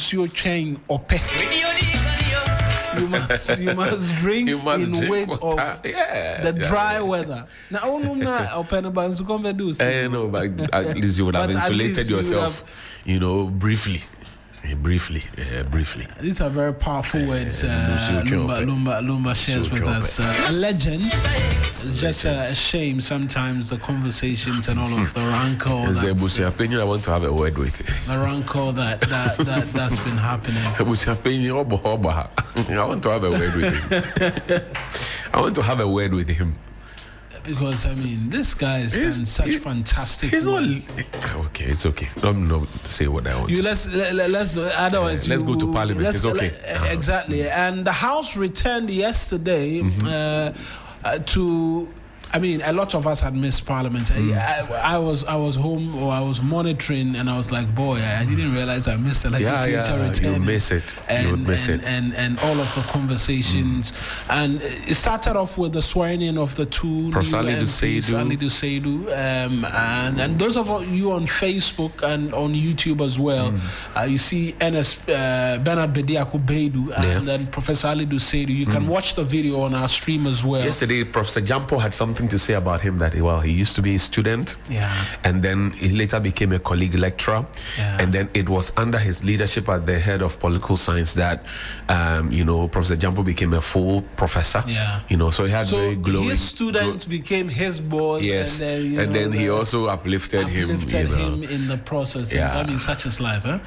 nsuo chain ope. You must drink in weight of the dry weather. Now, I don't know open bands to come do. No, but at least you would have insulated yourself, briefly. Briefly. These are very powerful words. Lumba shares with us. A legend. It's just a shame sometimes the conversations and all of the rancor. I want to have a word with you. The rancor that's been happening. I want to have a word with him. I want to have a word with him. Because this guy is done such fantastic work. Okay, it's okay. I'm not say what I want. Let's otherwise let's go to Parliament. It's okay. Exactly. And the House returned yesterday to. A lot of us had missed Parliament. I was home, or I was monitoring, and I was like, boy, I didn't realize I missed the legislature returning. You miss it. And all of the conversations. And it started off with the swearing in of the two new MPs, Salidu Seidu. And those of you on Facebook and on YouTube as well, you see Bernard Bediako Beidu and then Professor Alidu Seidu. You can watch the video on our stream as well. Yesterday, Professor Jampo had something to say about him that he used to be a student, and then he later became a colleague lecturer, and then it was under his leadership as the head of political science that Professor Jampo became a full professor. So he had very glowing. His students became his boss. Yes, and then he also uplifted him in the process. Such is life, huh?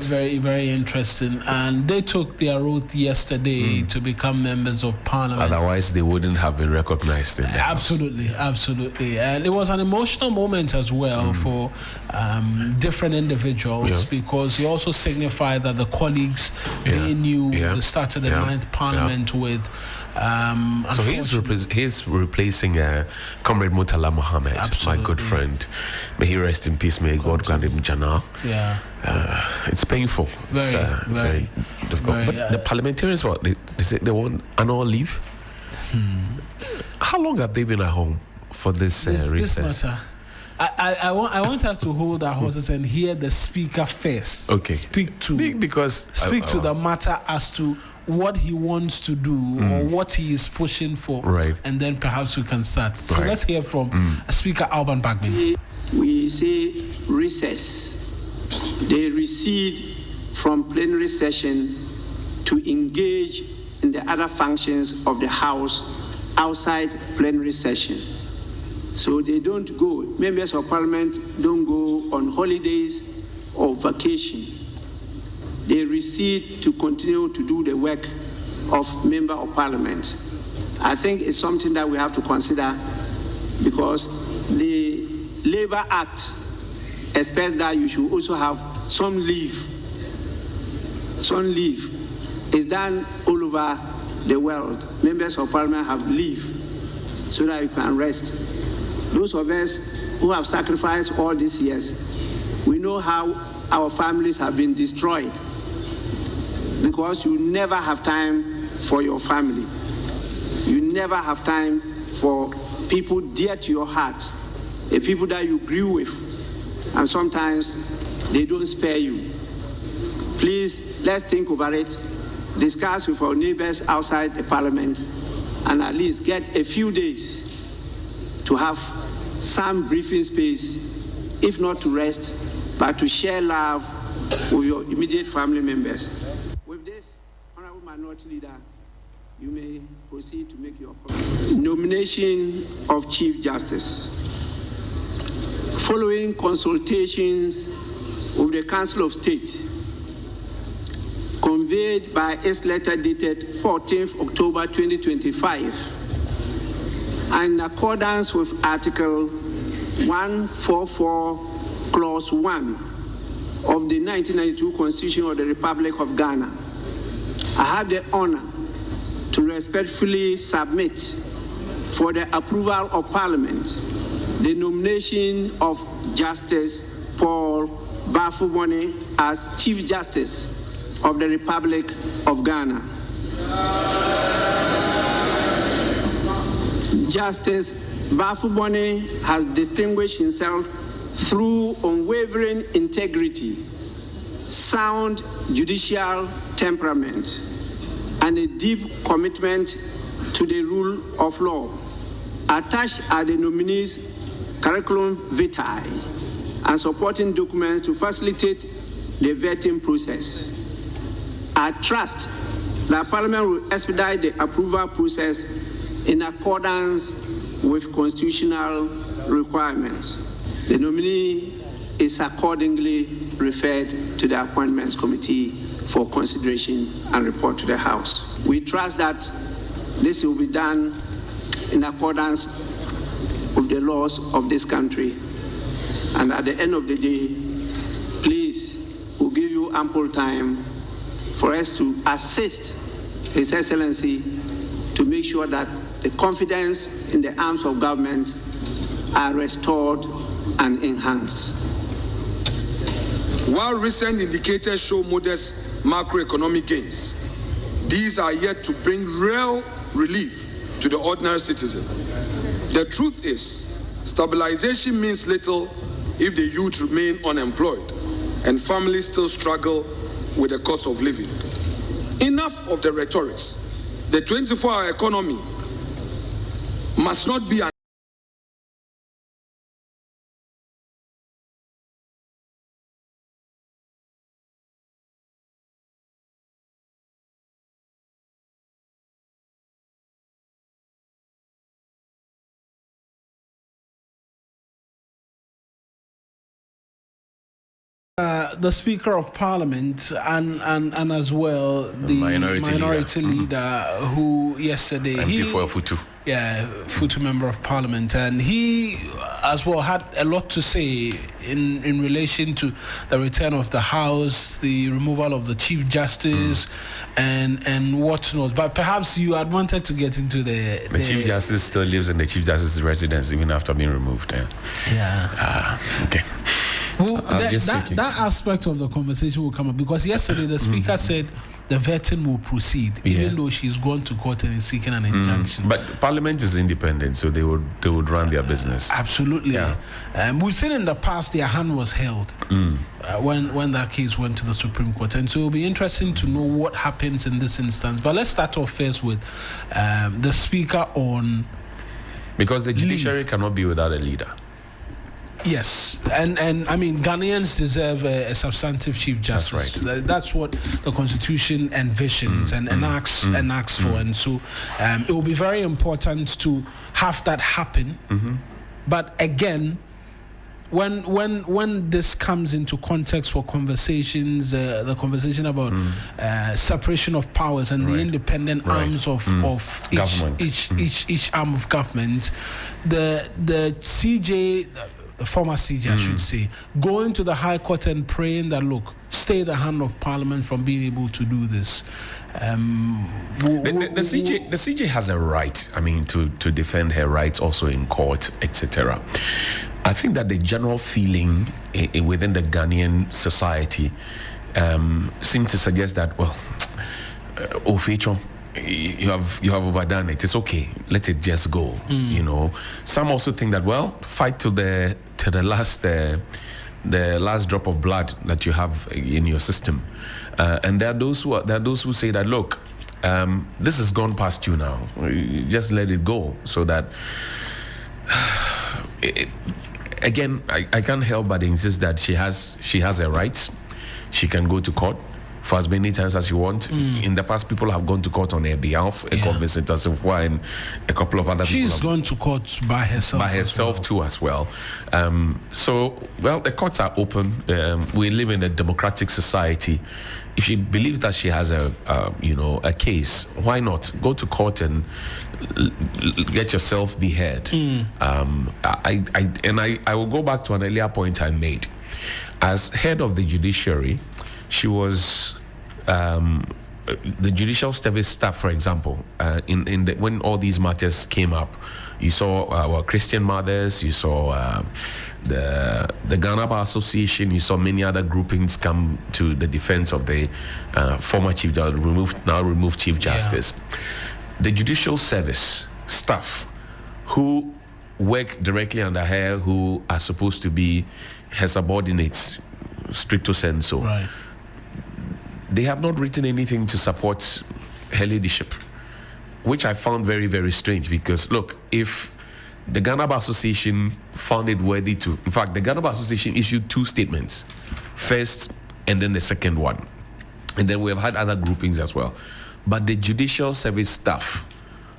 Very, very interesting. And they took their oath yesterday to become members of Parliament. Otherwise, they wouldn't have been recognized. Absolutely. And it was an emotional moment as well for different individuals, because he also signified that the colleagues they knew they started the 9th Parliament with. So he's replacing Comrade Murtala Mohammed, my good friend. May he rest in peace. May God grant him Jannah. It's painful. Very difficult. But the parliamentarians, they want annual leave. How long have they been at home for this recess? I want us to hold our horses and hear the speaker first. Okay. Speak to the matter as to what he wants to do or what he is pushing for. Right. And then perhaps we can start. So let's hear from Speaker Alban Bagman. We say recess. They recede from plenary session to engage in the other functions of the House outside plenary session. So they don't go, members of Parliament don't go on holidays or vacation. They recede to continue to do the work of Member of Parliament. I think it's something that we have to consider, because the Labour Act expects that you should also have some leave. Some leave is done all over the world. Members of Parliament have leave so that you can rest. Those of us who have sacrificed all these years, we know how our families have been destroyed, because you never have time for your family. You never have time for people dear to your heart, the people that you grew with, and sometimes they don't spare you. Please, let's think over it. Discuss with our neighbors outside the Parliament, and at least get a few days to have some breathing space, if not to rest, but to share love with your immediate family members. With this, Honorable Minority Leader, you may proceed to make your comment. Nomination of Chief Justice. Following consultations with the Council of State, conveyed by its letter dated 14th October 2025, and in accordance with Article 144, Clause 1 of the 1992 Constitution of the Republic of Ghana, I have the honor to respectfully submit for the approval of Parliament the nomination of Justice Paul Bafubone as Chief Justice of the Republic of Ghana. Justice Bafubone has distinguished himself through unwavering integrity, sound judicial temperament, and a deep commitment to the rule of law. Attached are the nominees' curriculum vitae and supporting documents to facilitate the vetting process. I trust that Parliament will expedite the approval process in accordance with constitutional requirements. The nominee is accordingly referred to the Appointments Committee for consideration and report to the House. We trust that this will be done in accordance with the laws of this country. And at the end of the day, please, we'll give you ample time for us to assist His Excellency to make sure that the confidence in the arms of government are restored and enhanced. While recent indicators show modest macroeconomic gains, these are yet to bring real relief to the ordinary citizen. The truth is, stabilization means little if the youth remain unemployed and families still struggle with the cost of living. Enough of the rhetorics. The 24-hour economy must not be an the Speaker of Parliament and as well the minority leader who yesterday Futu Member of Parliament, and he as well had a lot to say in relation to the return of the House, the removal of the Chief Justice, and whatnot. But perhaps you had wanted to get into the Chief Justice still lives in the Chief Justice's residence even after being removed. Okay. Well, that aspect of the conversation will come up because yesterday the Speaker said the vetting will proceed, even though she's gone to court and is seeking an injunction. But Parliament is independent, so they would run their business. Absolutely. We've seen in the past their hand was held when that case went to the Supreme Court, and so it'll be interesting to know what happens in this instance. But let's start off first with the Speaker on because the judiciary cannot be without a leader. Yes, and I mean Ghanaians deserve a substantive Chief Justice. That's right. That's what the Constitution envisions and enacts for, and so it will be very important to have that happen. But again, when this comes into context for conversations, the conversation about separation of powers and the independent arms of each arm of government, the CJ. The former CJ, I should say, going to the High Court and praying that, look, stay the hand of Parliament from being able to do this. The CJ has a right, I mean, to defend her rights also in court, etc. I think that the general feeling within the Ghanaian society seems to suggest that, well, you have overdone it. It's okay. Let it just go. You know. Some also think that, well, fight to the last drop of blood that you have in your system. And there are those who say that, look, this has gone past you now. Just let it go, so that. Again, I can't help but insist that she has her rights. She can go to court for as many times as you want. In the past, people have gone to court on her behalf, Vincent Asifwa and a couple of other people. She's gone to court by herself. Too as well. So, well, the courts are open. We live in a democratic society. If she believes that she has a case, why not go to court and get yourself be heard? I will go back to an earlier point I made. As head of the judiciary, she was the judicial service staff, for example, when all these matters came up. You saw our Christian mothers, you saw the Ghana Bar Association, you saw many other groupings come to the defense of the former Chief Justice, now removed Chief Justice. The judicial service staff who work directly under her, who are supposed to be her subordinates, stricto sensu. Right. they have not written anything to support her leadership, which I found very, very strange because, look, if the Ghana Bar Association found it worthy to, in fact, the Ghana Bar Association issued 2 statements, first and then the second one. And then we have had other groupings as well. But the judicial service staff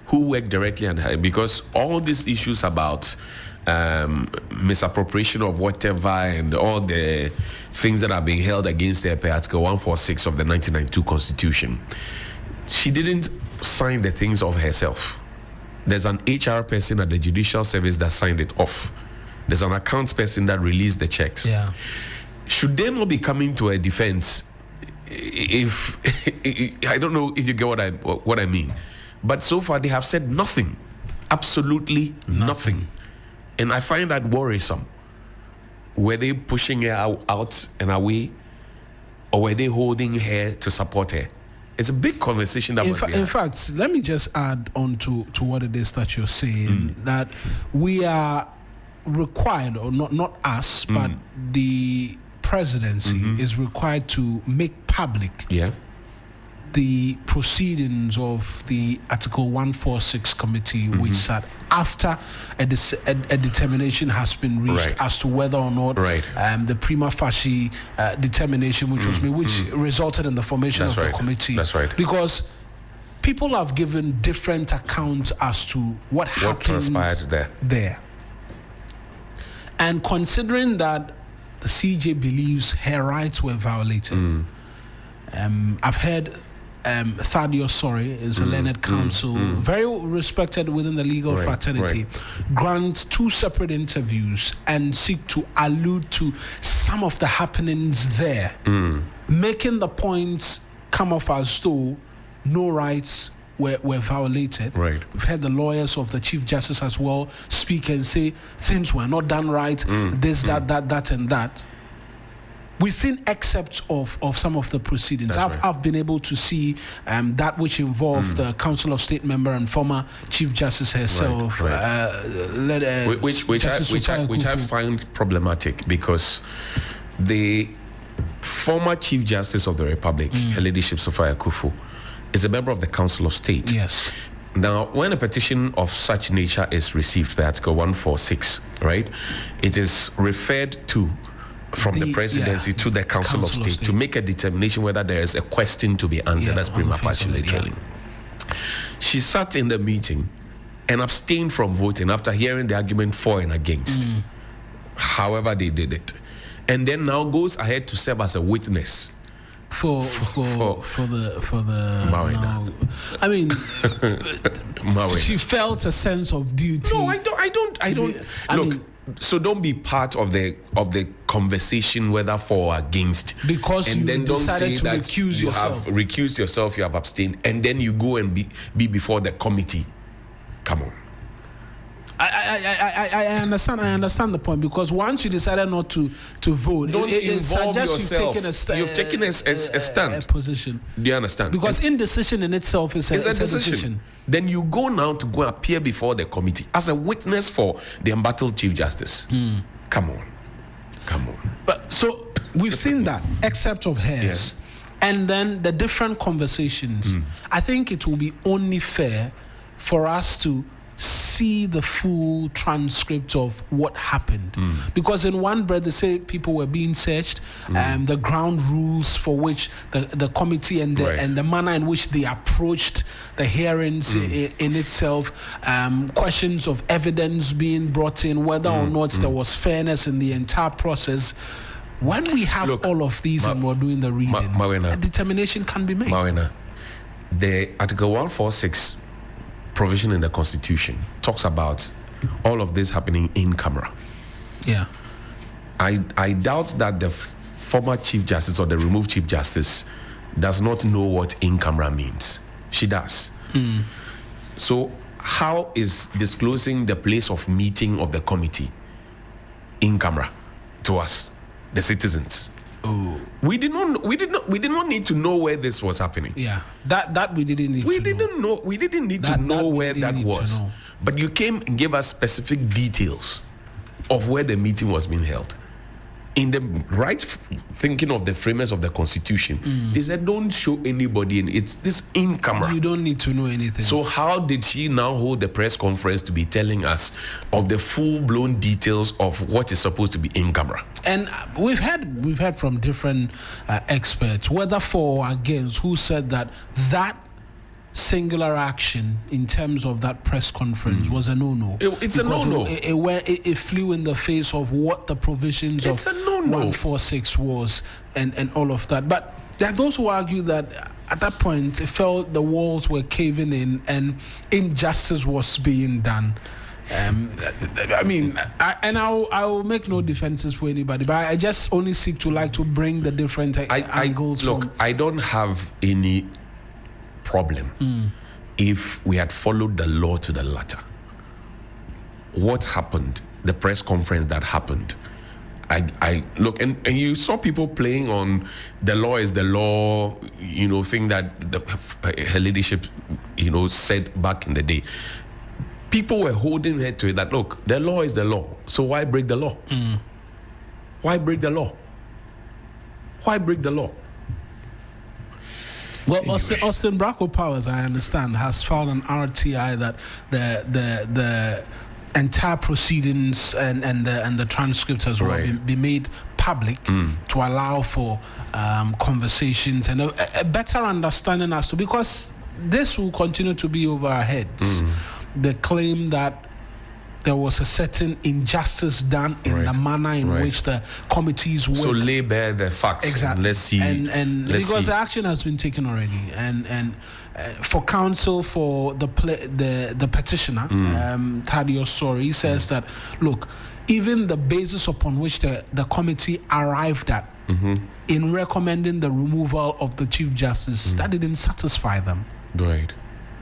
who work directly under her, because all these issues about misappropriation of whatever and all the things that are being held against her per Article 146 of the 1992 Constitution, she didn't sign the things off herself. There's an HR person at the judicial service that signed it off. There's an accounts person that released the checks. Yeah. Should they not be coming to a defense if I don't know if you get what I mean, but so far they have said nothing, absolutely nothing. And I find that worrisome. Were they pushing her out and away, or were they holding her to support her? It's a big conversation that in fact, let me just add on to what it is that you're saying, that we are required, or not us, but the presidency is required to make public the proceedings of the Article 146 committee, which sat after a determination has been reached as to whether or not the prima facie determination which was made, which resulted in the formation of the committee. That's right. Because people have given different accounts as to what happened transpired there. And considering that the CJ believes her rights were violated, I've heard Thaddeus Sorry is a learned counsel, very respected within the legal fraternity, grant 2 separate interviews and seek to allude to some of the happenings there, making the points come off as though no rights were violated. We've heard the lawyers of the Chief Justice as well speak and say things were not done right, this, that, and that. We've seen excerpts of some of the proceedings. I've been able to see that which involved the Council of State member and former Chief Justice herself, which I find problematic, because the former Chief Justice of the Republic, Her Ladyship Sophia Akufo, is a member of the Council of State. Yes. Now, when a petition of such nature is received by Article 146, it is referred to from the presidency to the Council of State to make a determination whether there is a question to be answered as prima facie literally. She sat in the meeting and abstained from voting after hearing the argument for and against. However they did it. And then now goes ahead to serve as a witness for the Mawina. I mean, she felt a sense of duty. No, I don't. So don't be part of the conversation whether for or against, because and you then don't decided say to that recuse you yourself. have recused yourself, you have abstained, and then you go and be before the committee. Come on. I understand the point, because once you decided not to vote, don't involve yourself. You've taken a stand, a position. Do you understand? Because indecision in itself is a decision. Then you go now to go appear before the committee as a witness for the embattled Chief Justice. Come on. But so we've seen that, except of hers, and then the different conversations. I think it will be only fair for us to see the full transcript of what happened, because in one breath they say people were being searched, the ground rules for which the committee and the manner in which they approached the hearings in itself, questions of evidence being brought in, whether or not there was fairness in the entire process. When we have all of these and we're doing the reading, a determination can be made. Mawina, the Article 146 provision in the Constitution talks about all of this happening in camera. I doubt that the former Chief Justice or the removed Chief Justice does not know what in camera means. She does. So how is disclosing the place of meeting of the committee in camera to us, the citizens? We did not need to know where this was happening. That we didn't need to know. We didn't need to know where that was. But you came and gave us specific details of where the meeting was being held. in the right thinking of the framers of the Constitution, they said don't show anybody, and it's this in camera. You don't need to know anything. So how did she now hold the press conference to be telling us of the full-blown details of what is supposed to be in camera? And we've heard from different experts, whether for or against, who said that singular action in terms of that press conference was a no-no. It's a no-no. It flew in the face of what the provisions of 146 was and all of that. But there are those who argue that at that point it felt the walls were caving in and injustice was being done. I mean, I will make no defenses for anybody, but I just only seek to bring the different angles. Look, I don't have any problem if we had followed the law to the letter. What happened, the press conference that happened, I look, and you saw people playing on the law is the law, thing that her leadership, said back in the day. People were holding her to it that, look, the law is the law, so why break the law? Why break the law? Why break the law? Well, anyway. Austin Bracco Powers, I understand, has filed an RTI that the entire proceedings and the transcripts as well be made public to allow for conversations and a better understanding as to, because this will continue to be over our heads. The claim that there was a certain injustice done in the manner in which the committees work. So lay bare the facts. Exactly. Let's see. And because the action has been taken already, and for counsel for the petitioner, Thaddeus Sori, says that, look, even the basis upon which the committee arrived at in recommending the removal of the Chief Justice, that didn't satisfy them. Right.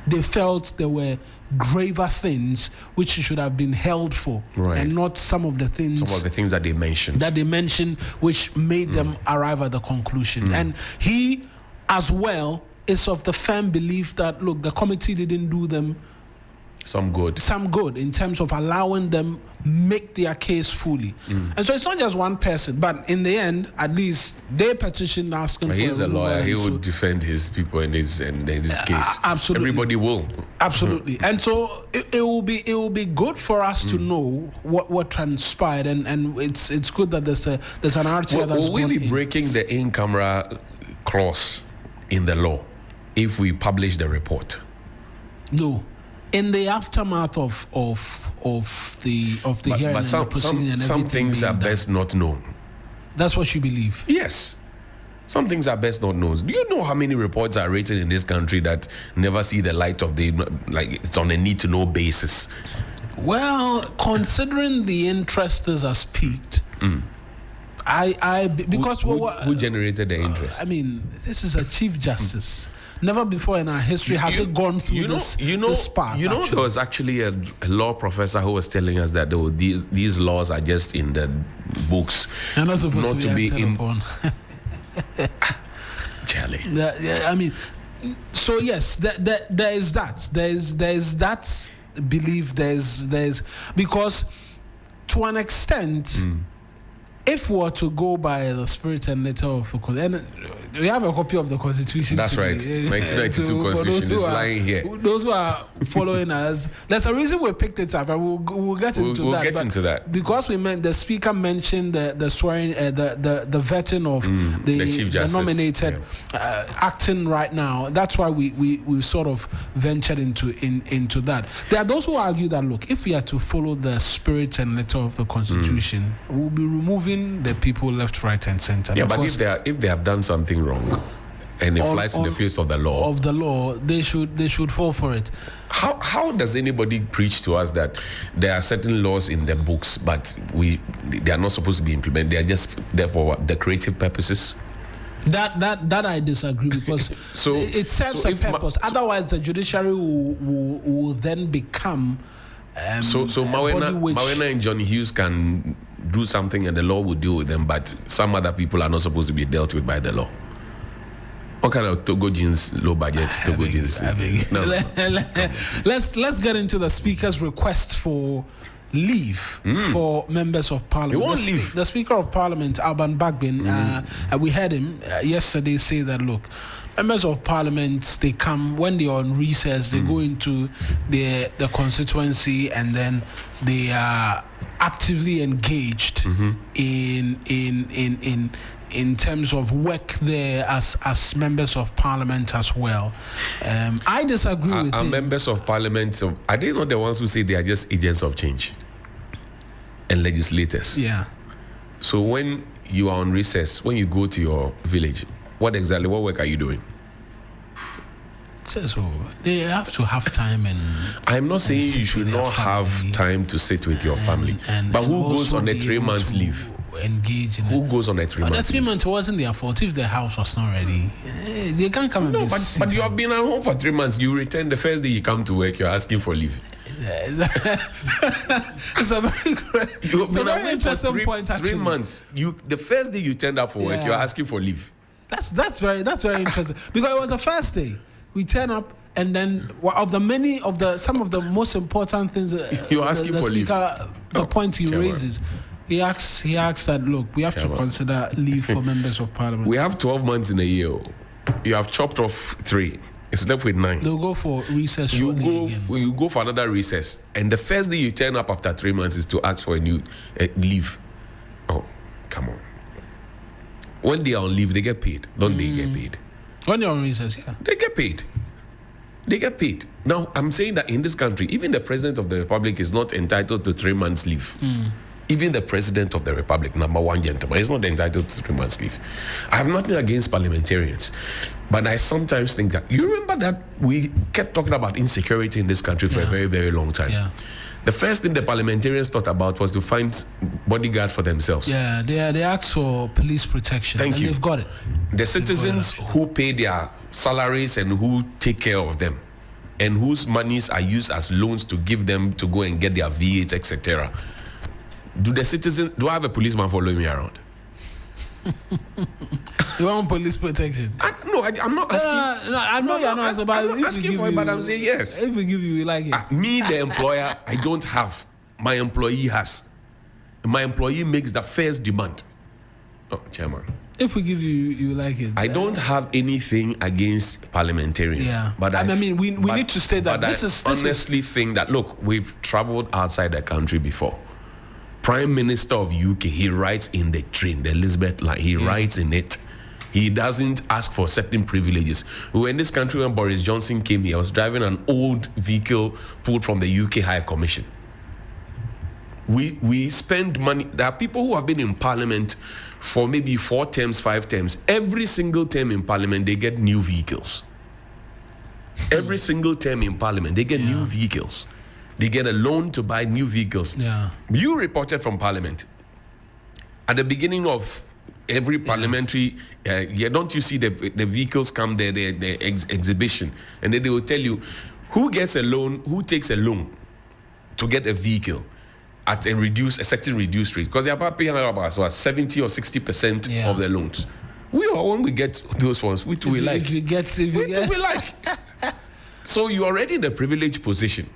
They felt there were graver things which should have been held for, and not some of the things that they mentioned. Which made them arrive at the conclusion. And he, as well, is of the firm belief that, look, the committee didn't do them some good in terms of allowing them make their case fully. And so it's not just one person, but in the end, at least they petitioned asking for he's a lawyer. He would defend his people in his case. Absolutely. Everybody will. Absolutely. And so it will be good for us to know what transpired, and it's good that there's an RTI that's will we be breaking the in-camera clause in the law if we publish the report? No. In the aftermath of the hearing and the proceeding and everything, some things are best not known. That's what you believe? Yes. Some things are best not known. Do you know how many reports are written in this country that never see the light of day? Like, it's on a need-to-know basis. Well, considering the interest has peaked, because who generated the interest? I mean, this is a Chief Justice. Never before in our history has it gone through this path. There was actually a law professor who was telling us that these laws are just in the books. You're not supposed to be in. Charlie. I mean, so yes, there is that. There's that belief. There's because to an extent. If we were to go by the spirit and letter of the Constitution, we have a copy of the Constitution. That's today. Right. 1992 so Constitution is lying here. Those who are following us, there's a reason we picked it up, and we'll get into that. We'll get into that because the speaker mentioned the swearing, the vetting of the Chief Justice, the nominated acting right now. That's why we sort of ventured into that. There are those who argue that, look, if we are to follow the spirit and letter of the Constitution, we'll be removing the people left, right, and center. Yeah, but if they have done something wrong, and it flies in the face of the law, they should fall for it. How does anybody preach to us that there are certain laws in the books, but they are not supposed to be implemented? They are just there for what, the creative purposes? That I disagree, because it serves a purpose. Otherwise, the judiciary will then become. So Mawena and Johnny Hughes can do something and the law will deal with them, but some other people are not supposed to be dealt with by the law. What kind of Togo jeans, low budget Togo jeans? No. Let's get into the speaker's request for leave for members of parliament. He won't leave. The Speaker of Parliament, Alban Bagbin, and we heard him yesterday say that, look, members of parliament, they come when they're on recess, they go into the constituency, and then they are actively engaged in terms of work there as members of parliament as well. I disagree with him. Members of parliament, so are they not the ones who say they are just agents of change and legislators? Yeah. So when you are on recess, when you go to your village, what work are you doing? So they have to have time and... I'm not saying you should not have time to sit with your family. But who goes on a 3 months leave? Engage in who goes on a 3 months leave? That 3 months wasn't their fault. If the house was not ready, they can't come and but you have been at home for 3 months. You return the first day you come to work, you're asking for leave. It's a very great, you have been away for point, 3 months. The first day you turned up for work, you're asking for leave. That's very interesting, because it was the first day we turn up, and then some of the most important things you're asking for leave. The point he raises. He asks that, look, we have to consider leave for members of parliament. We have 12 months in a year. You have chopped off 3. It's left with 9. They'll go for recess. You go for another recess, and the first day you turn up after 3 months is to ask for a new leave. Oh, come on. When they are on leave, they get paid. Don't they get paid? When they're on recess, yeah. They get paid. They get paid. Now, I'm saying that in this country, even the President of the Republic is not entitled to 3 months leave. Even the President of the Republic, number one gentleman, is not entitled to 3 months leave. I have nothing against parliamentarians, but I sometimes think that, you remember that we kept talking about insecurity in this country for a very, very long time. Yeah. The first thing the parliamentarians thought about was to find bodyguards for themselves. Yeah, they asked for police protection. Thank you. They've got it. The citizens who pay their salaries and who take care of them, and whose monies are used as loans to give them to go and get their V8, etc. Do I have a policeman following me around? You want police protection? I'm not asking. I know you're not asking for it, but I'm saying yes. If we give you, we like it. Me, the employer, I don't have. My employee has. My employee makes the first demand. Oh, Chairman. If we give you, you like it. I don't have anything against parliamentarians. Yeah. But we need to state that I honestly think that, look, we've traveled outside the country before. Prime Minister of UK, he rides in the train, the Elizabeth line. He rides in it. He doesn't ask for certain privileges. We were in this country when Boris Johnson came here. I was driving an old vehicle pulled from the UK High Commission. We spend money. There are people who have been in Parliament for maybe 4 terms, 5 terms. Every single term in Parliament, they get new vehicles. Every single term in Parliament, they get new vehicles. They get a loan to buy new vehicles. Yeah. You reported from Parliament. At the beginning of every parliamentary, don't you see the vehicles come there, the exhibition, and then they will tell you who gets a loan, who takes a loan to get a vehicle at a certain reduced rate, because they are paying about 70 or 60% of the loans. When we get those ones, we like. So you're already in a privileged position,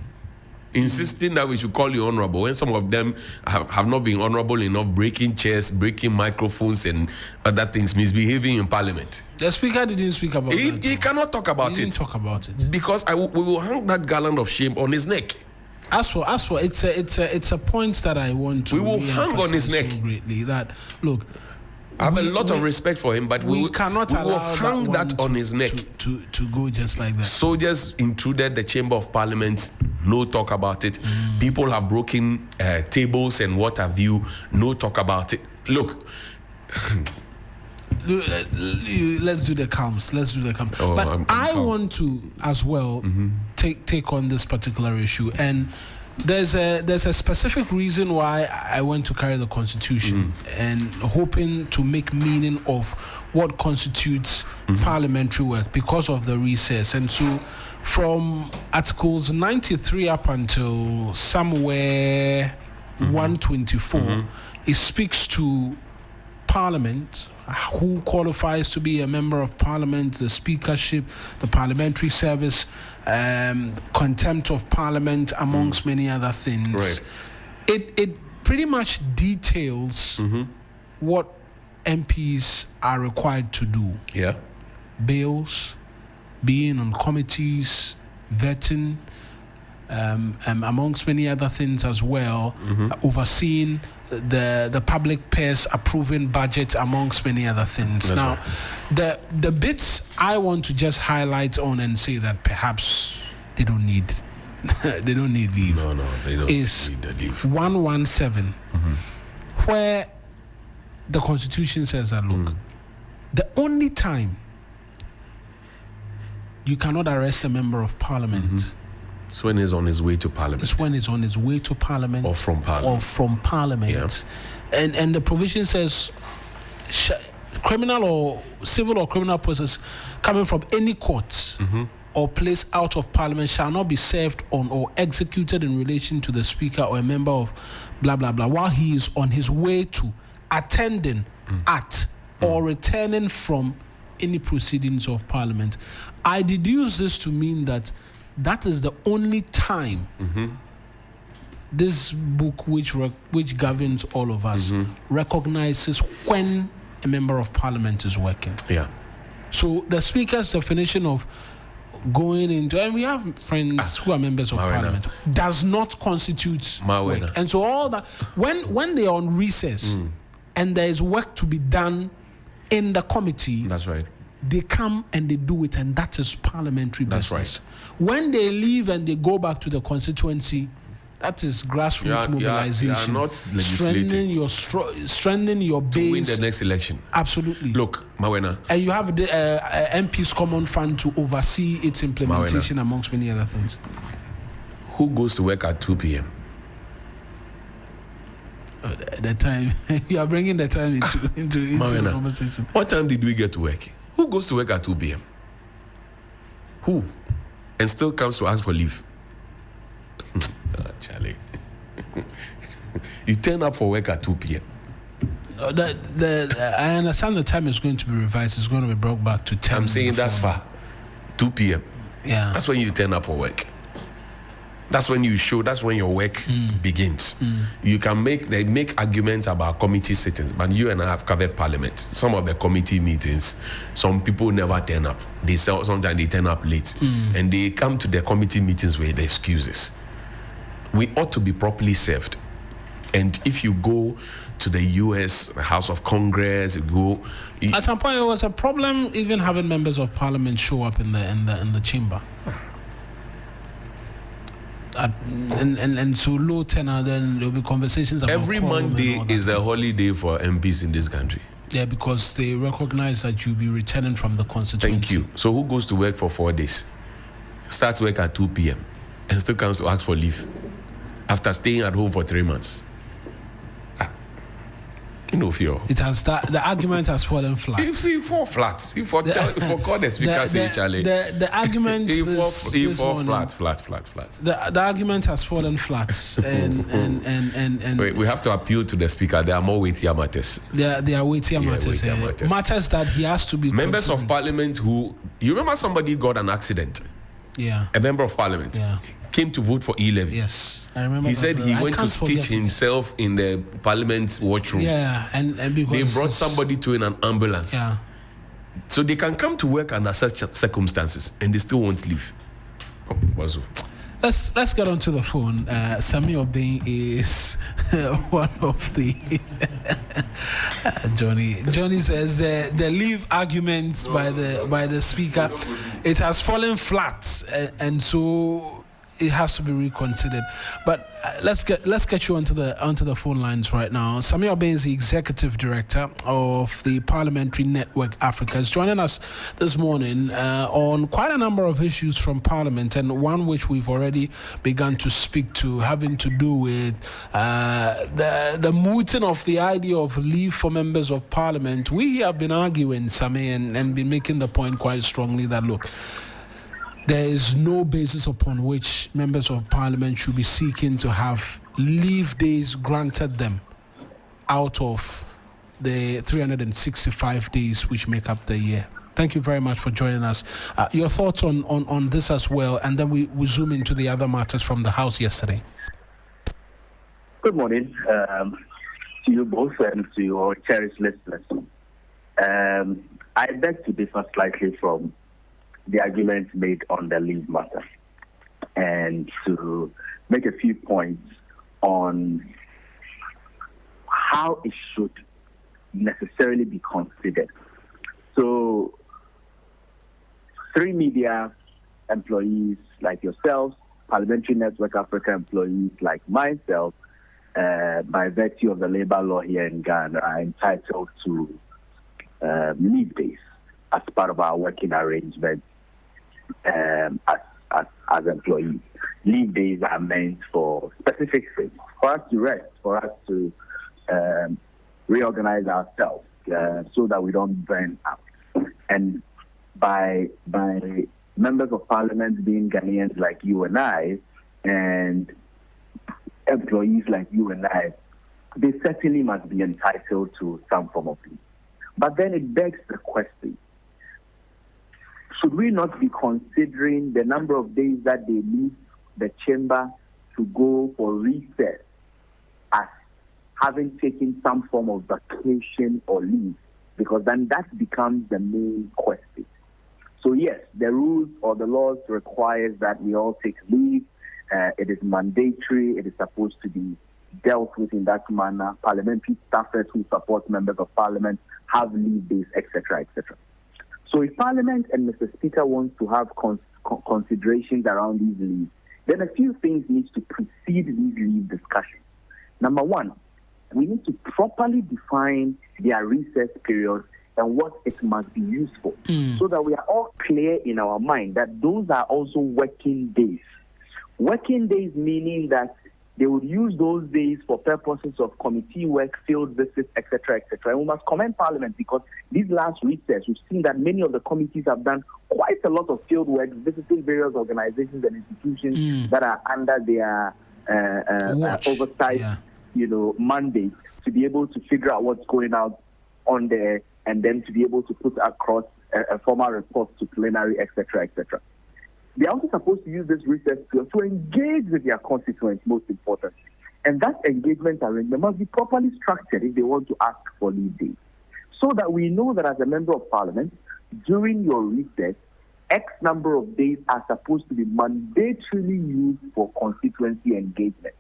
insisting that we should call you honorable when some of them have not been honorable enough, breaking chairs, breaking microphones and other things, misbehaving in Parliament. The Speaker didn't speak about that. He cannot talk about it. He didn't talk about it. Because we will hang that garland of shame on his neck. As for it's a point that I want to. We will hang on his neck. So greatly that, look, I have a lot of respect for him, but we cannot will hang that on his neck to go just like that. Soldiers intruded the Chamber of Parliament. No talk about it. People have broken tables and what have you. No talk about it. Look. Let's do the counts. But I want to as well take on this particular issue, and there's a specific reason why I went to carry the Constitution and hoping to make meaning of what constitutes parliamentary work because of the recess. And so from Articles 93 up until somewhere 124, it speaks to Parliament, who qualifies to be a member of Parliament, the speakership, the parliamentary service, contempt of Parliament, amongst many other things. Right. It pretty much details what MPs are required to do. Yeah. Bills, being on committees, vetting, amongst many other things as well, overseeing the public purse, approving budget, amongst many other things. That's now, right. the bits I want to just highlight on and say that perhaps they don't need they don't need leave. No, they don't is need the leave. 117, where the Constitution says that, look, the only time you cannot arrest a member of Parliament it's when he's on his way to Parliament. It's when he's on his way to Parliament. Or from Parliament. Yeah. And the provision says criminal or civil or criminal process coming from any court or place out of Parliament shall not be served on or executed in relation to the Speaker or a member of blah, blah, blah, while he is on his way to, attending at, or returning from any proceedings of Parliament. I deduce this to mean that is the only time this book, which governs all of us, recognizes when a member of Parliament is working. Yeah. So the Speaker's definition of going into, and we have friends who are members of Parliament, does not constitute work. And so all that, when they are on recess and there is work to be done in the committee, that's right, they come and they do it, and that is parliamentary business. That's right. When they leave and they go back to the constituency, that is grassroots mobilization. You are not legislating. Strengthening your base to win the next election. Absolutely. Look, Mawena. And you have the MP's Common Fund to oversee its implementation, amongst many other things. Who goes to work at 2 p.m.? The time you are bringing the time into the conversation. What time did we get to work? Who goes to work at 2 p.m.? Who? And still comes to ask for leave? Charlie. You turn up for work at 2 p.m. I understand the time is going to be revised. It's going to be brought back to 10. I'm saying that's far. 2 p.m. Yeah. That's when you turn up for work. That's when you show. That's when your work begins. You can make arguments about committee sittings, but you and I have covered Parliament. Some of the committee meetings, some people never turn up. Sometimes they turn up late, and they come to the committee meetings with the excuses. We ought to be properly served. And if you go to the U.S. House of Congress, at some point it was a problem even having members of Parliament show up in the chamber. And so low tenor, then there'll be conversations about every Monday is a holiday for MPs in this country. Yeah, because they recognize that you'll be returning from the constituency. Thank you. So who goes to work for 4 days, starts work at 2 p.m. and still comes to ask for leave after staying at home for 3 months? No fear. The argument has fallen flat. If he fall flat, if for call the speaker say Charlie. The argument he fall flat. The argument has fallen flat, and wait, we have to appeal to the speaker. There are more weightier matters. There are weightier matters. Matters that he has to be members of Parliament who, you remember somebody got an accident. Yeah. A member of Parliament. Yeah. Came to vote for E-Levy. Yes, I remember. He said he went to stitch himself in the Parliament washroom. Yeah, and because they brought somebody to in an ambulance. Yeah. So they can come to work under such circumstances and they still won't leave. Oh, Wazu. Let's get onto the phone. Sami Obeng is one of the Johnny says the leave arguments by the speaker, it has fallen flat, and so it has to be reconsidered. But let's get you onto the phone lines right now. Sami Obeng is the executive director of the Parliamentary Network Africa. Is joining us this morning on quite a number of issues from Parliament, and one which we've already begun to speak to, having to do with the mooting of the idea of leave for members of Parliament. We have been arguing, Sami, and been making the point quite strongly that, look, there is no basis upon which members of Parliament should be seeking to have leave days granted them out of the 365 days which make up the year. Thank you very much for joining us. Your thoughts on this as well, and then we zoom into the other matters from the House yesterday. Good morning to you both and to your cherished listeners. I beg to differ slightly from the arguments made on the leave matter and to make a few points on how it should necessarily be considered. So, 3 media employees like yourselves, Parliamentary Network Africa employees like myself, by virtue of the labor law here in Ghana, are entitled to leave days as part of our working arrangement as employees. Leave days are meant for specific things, for us to rest, for us to reorganize ourselves so that we don't burn out. And by members of parliament being Ghanaians like you and I, and employees like you and I, they certainly must be entitled to some form of leave. But then it begs the question, should we not be considering the number of days that they leave the chamber to go for recess as having taken some form of vacation or leave? Because then that becomes the main question. So yes, the rules or the laws requires that we all take leave. It is mandatory. It is supposed to be dealt with in that manner. Parliamentary staffers who support members of parliament have leave days, etc., etc. So if Parliament and Mr. Speaker wants to have considerations around these leaves, then a few things need to precede these leave discussions. Number one, we need to properly define their recess period and what it must be used for, so that we are all clear in our mind that those are also working days. Working days meaning that they would use those days for purposes of committee work, field visits, etc., etc. And we must commend Parliament because these last recess, we've seen that many of the committees have done quite a lot of field work, visiting various organizations and institutions that are under their oversight, mandate to be able to figure out what's going on there, and then to be able to put across a formal report to plenary, etc., etc. They are also supposed to use this recess to engage with their constituents, most importantly. And that engagement arrangement must be properly structured if they want to ask for leave days. So that we know that as a member of parliament, during your recess, X number of days are supposed to be mandatorily used for constituency engagement.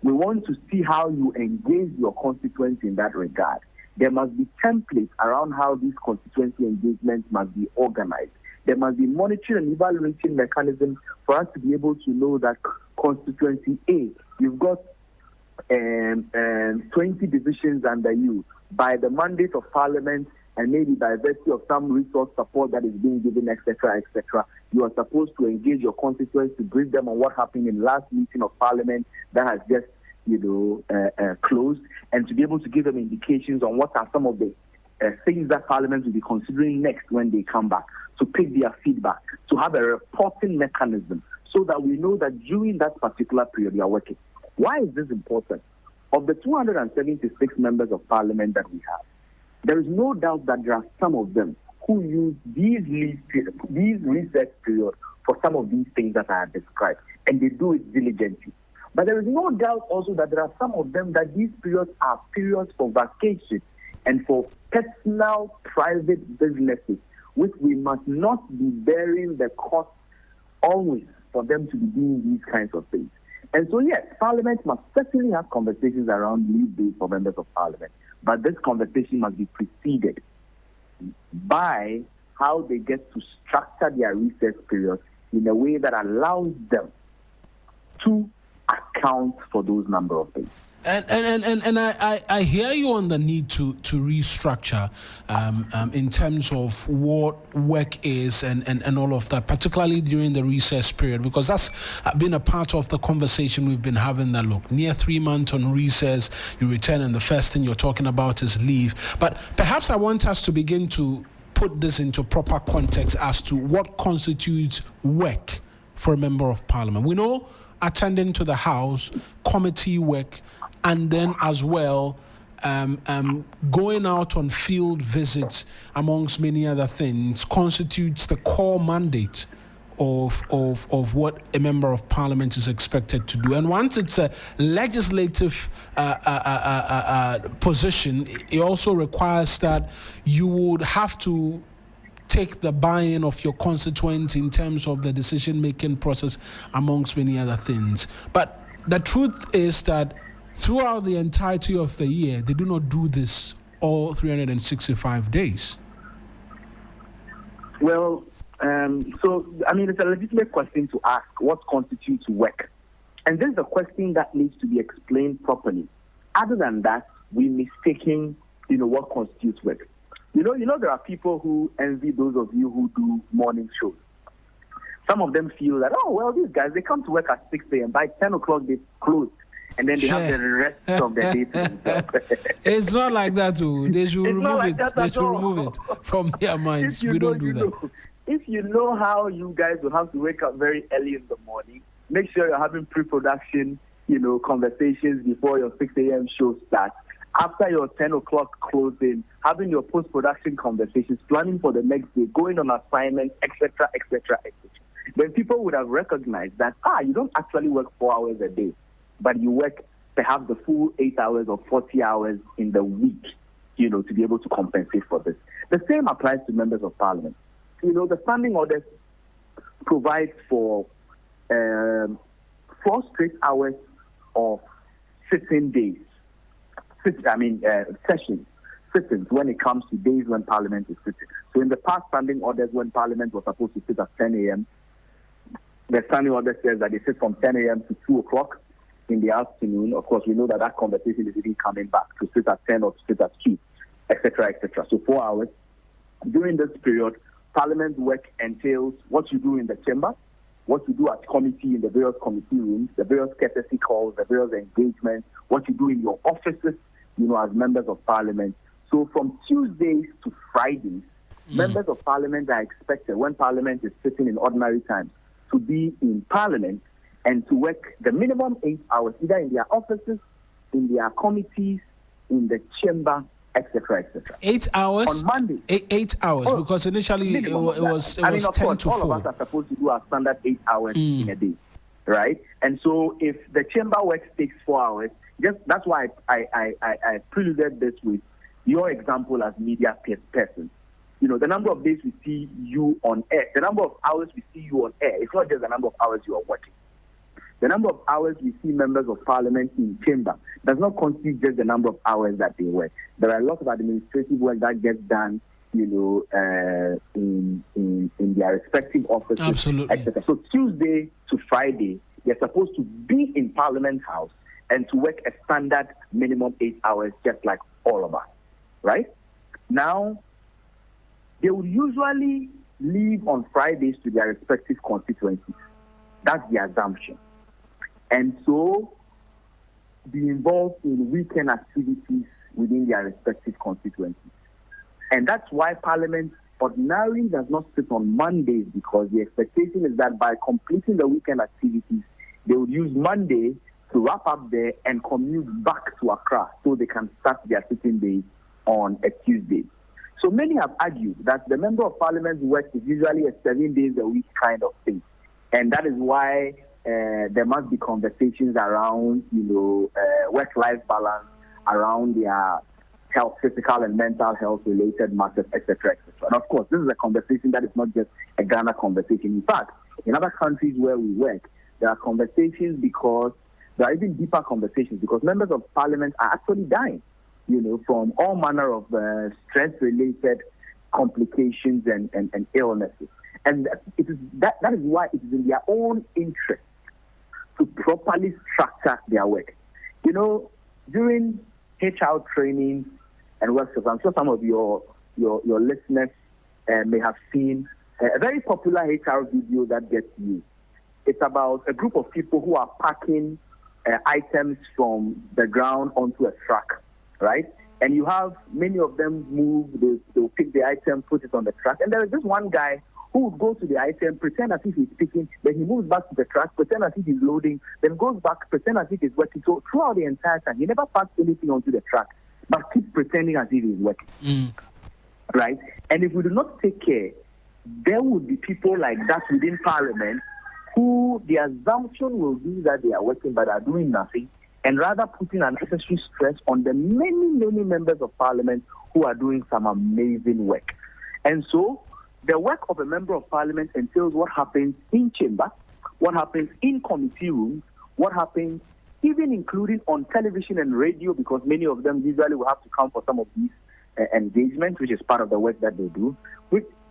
We want to see how you engage your constituents in that regard. There must be templates around how these constituency engagements must be organized. There must be monitoring and evaluation mechanisms for us to be able to know that constituency A, you've got 20 divisions under you. By the mandate of Parliament and maybe by virtue of some resource support that is being given, etc., etc., you are supposed to engage your constituents to brief them on what happened in the last meeting of Parliament that has just closed, and to be able to give them indications on what are some of the things that Parliament will be considering next when they come back, to pick their feedback, to have a reporting mechanism so that we know that during that particular period we are working. Why is this important? Of the 276 members of Parliament that we have, there is no doubt that there are some of them who use these recess periods for some of these things that I have described, and they do it diligently. But there is no doubt also that there are some of them that these periods are periods for vacation and for personal, private businesses, which we must not be bearing the cost always for them to be doing these kinds of things. And so, yes, Parliament must certainly have conversations around leave days for members of Parliament, but this conversation must be preceded by how they get to structure their recess periods in a way that allows them to account for those number of days. And I hear you on the need to restructure in terms of what work is and all of that, particularly during the recess period, because that's been a part of the conversation we've been having. That look, near 3 months on recess, you return and the first thing you're talking about is leave. But perhaps I want us to begin to put this into proper context as to what constitutes work for a member of parliament. We know attending to the House, committee work, and then as well going out on field visits, amongst many other things, constitutes the core mandate of what a member of parliament is expected to do. And once it's a legislative position, it also requires that you would have to take the buy-in of your constituents in terms of the decision-making process, amongst many other things. But the truth is that throughout the entirety of the year, they do not do this all 365 days. Well, it's a legitimate question to ask, what constitutes work? And this is a question that needs to be explained properly. Other than that, we're mistaking, what constitutes work. You know, there are people who envy those of you who do morning shows. Some of them feel that, these guys, they come to work at 6 a.m. By 10 o'clock, they close. And then they have the rest of the day to themselves. It's not like that, too. They should remove it. They should remove it from their minds. We don't do that. If you know how you guys will have to wake up very early in the morning, make sure you're having pre-production, conversations before your 6 a.m. show starts. After your 10 o'clock closing, having your post-production conversations, planning for the next day, going on assignments, etc., etc., etc. Then people would have recognized that, you don't actually work 4 hours a day, but you work perhaps the full 8 hours or 40 hours in the week, to be able to compensate for this. The same applies to members of parliament. The standing orders provide for 4 straight hours of sitting days. Sessions, sittings, when it comes to days when Parliament is sitting. So in the past standing orders, when Parliament was supposed to sit at 10 a.m., the standing order says that they sit from 10 a.m. to 2 o'clock in the afternoon. Of course, we know that conversation is even coming back to sit at 10 or to sit at 2, etc., etc. So 4 hours. During this period, Parliament work entails what you do in the chamber, what you do at committee in the various committee rooms, the various courtesy calls, the various engagements, what you do in your offices, as members of parliament. So from Tuesdays to Fridays, members of parliament are expected, when parliament is sitting in ordinary times, to be in parliament and to work the minimum 8 hours, either in their offices, in their committees, in the chamber, etc., etc. 8 hours? On Monday. 8 hours, because initially it was 10 to 4. All of us are supposed to do our standard 8 hours in a day, right? And so if the chamber work takes 4 hours, that's why I preluded this with your example as media person. The number of days we see you on air, the number of hours we see you on air, it's not just the number of hours you are working. The number of hours we see members of parliament in chamber does not constitute just the number of hours that they work. There are a lot of administrative work that gets done, in their respective offices, absolutely, etc. So Tuesday to Friday, they're supposed to be in Parliament House and to work a standard minimum 8 hours, just like all of us, right? Now, they would usually leave on Fridays to their respective constituencies. That's the assumption. And so, be involved in weekend activities within their respective constituencies. And that's why Parliament ordinarily does not sit on Mondays, because the expectation is that by completing the weekend activities, they would use Monday to wrap up there and commute back to Accra so they can start their sitting days on a Tuesday. So many have argued that the member of parliament's work is usually a 7 days a week kind of thing. And that is why there must be conversations around, work-life balance, around their health, physical and mental health related matters, etc., etc. And of course, this is a conversation that is not just a Ghana conversation. In fact, in other countries where we work, there are conversations because there are even deeper conversations because members of parliament are actually dying, from all manner of stress-related complications and illnesses. And that is why it is in their own interest to properly structure their work. During HR training and workshops, I'm sure some of your listeners may have seen a very popular HR video that gets used. It's about a group of people who are packing items from the ground onto a truck, right? And you have many of them move, they'll pick the item, put it on the truck. And there is this one guy who would go to the item, pretend as if he's picking, then he moves back to the truck, pretend as if he's loading, then goes back, pretend as if he's working. So throughout the entire time, he never packs anything onto the truck, but keeps pretending as if he's working. Right? And if we do not take care, there would be people like that within Parliament who the assumption will be that they are working but are doing nothing, and rather putting unnecessary stress on the many, many members of Parliament who are doing some amazing work. And so the work of a member of Parliament entails what happens in chamber, what happens in committee rooms, what happens even including on television and radio, because many of them usually will have to come for some of these engagements, which is part of the work that they do.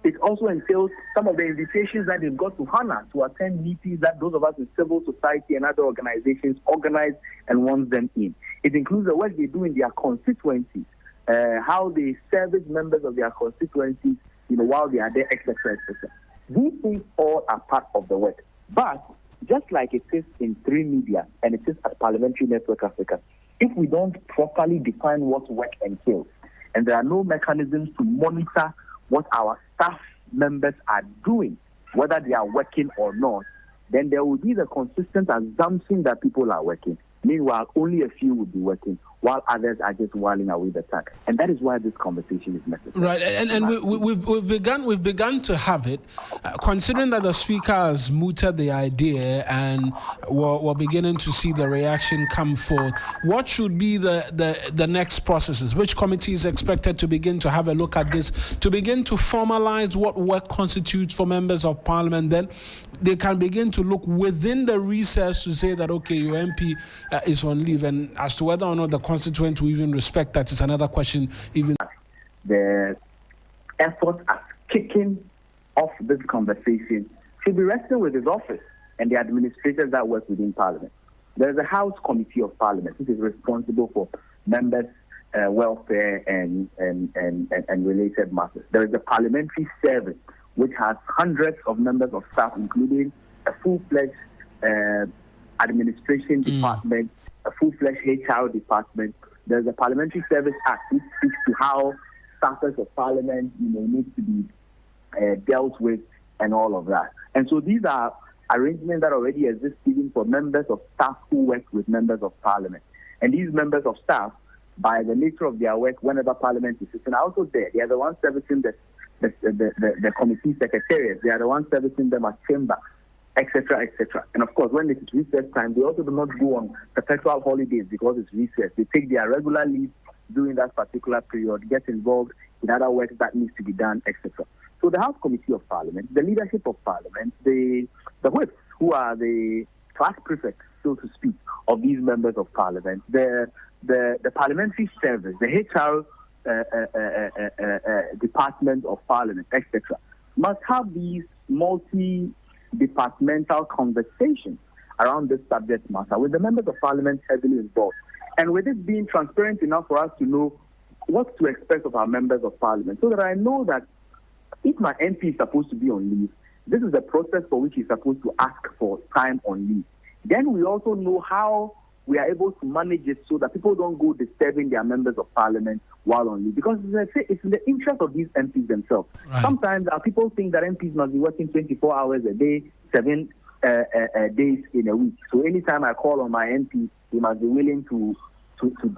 It also entails some of the invitations that they've got to honor to attend meetings that those of us in civil society and other organizations organize and want them in. It includes the work they do in their constituencies, how they service members of their constituencies, while they are there, etc., etc. These things all are part of the work. But just like it is in 3 Media and it is at Parliamentary Network Africa, if we don't properly define what work entails, and there are no mechanisms to monitor what our staff members are doing, whether they are working or not, then there will be the consistent assumption that people are working. Meanwhile, only a few will be working, while others are just whiling away the time. And that is why this conversation is necessary. Right, and we've begun to have it, considering that the Speaker has mooted the idea and we're beginning to see the reaction come forth. What should be the next processes? Which committee is expected to begin to have a look at this, to begin to formalize what work constitutes for members of Parliament? Then they can begin to look within the recess to say that, okay, your MP is on leave, and as to whether or not the constituents will even respect that is another question. Even the effort at kicking off this conversation should be resting with his office and the administrators that work within Parliament. There is a House Committee of Parliament which is responsible for members' welfare and related matters. There is a Parliamentary Service which has hundreds of members of staff, including a full-fledged administration department, a full-fledged HR department. There's a Parliamentary Service Act which speaks to how staffers of Parliament need to be dealt with and all of that. And so these are arrangements that already exist even for members of staff who work with members of Parliament. And these members of staff, by the nature of their work, whenever Parliament is sitting, are also there. They are the ones servicing the committee secretariats. They are the ones servicing them at chamber, etc., etc. And of course, when it's recess time, they also do not go on perpetual holidays because it's recess. They take their regular leave during that particular period, get involved in other work that needs to be done, etc. So the House Committee of Parliament, the leadership of Parliament, the whips, who are the class prefects, so to speak, of these members of Parliament, the Parliamentary Service, the HR department of Parliament, etc., must have these multi-departmental conversations around this subject matter with the members of Parliament heavily involved. And with it being transparent enough for us to know what to expect of our members of Parliament, so that I know that if my MP is supposed to be on leave, this is the process for which he's supposed to ask for time on leave. Then we also know how we are able to manage it so that people don't go disturbing their members of Parliament while on leave. Because it's in the interest of these MPs themselves. Right. Sometimes people think that MPs must be working 24 hours a day, 7 days in a week. So anytime I call on my MP, he must be willing to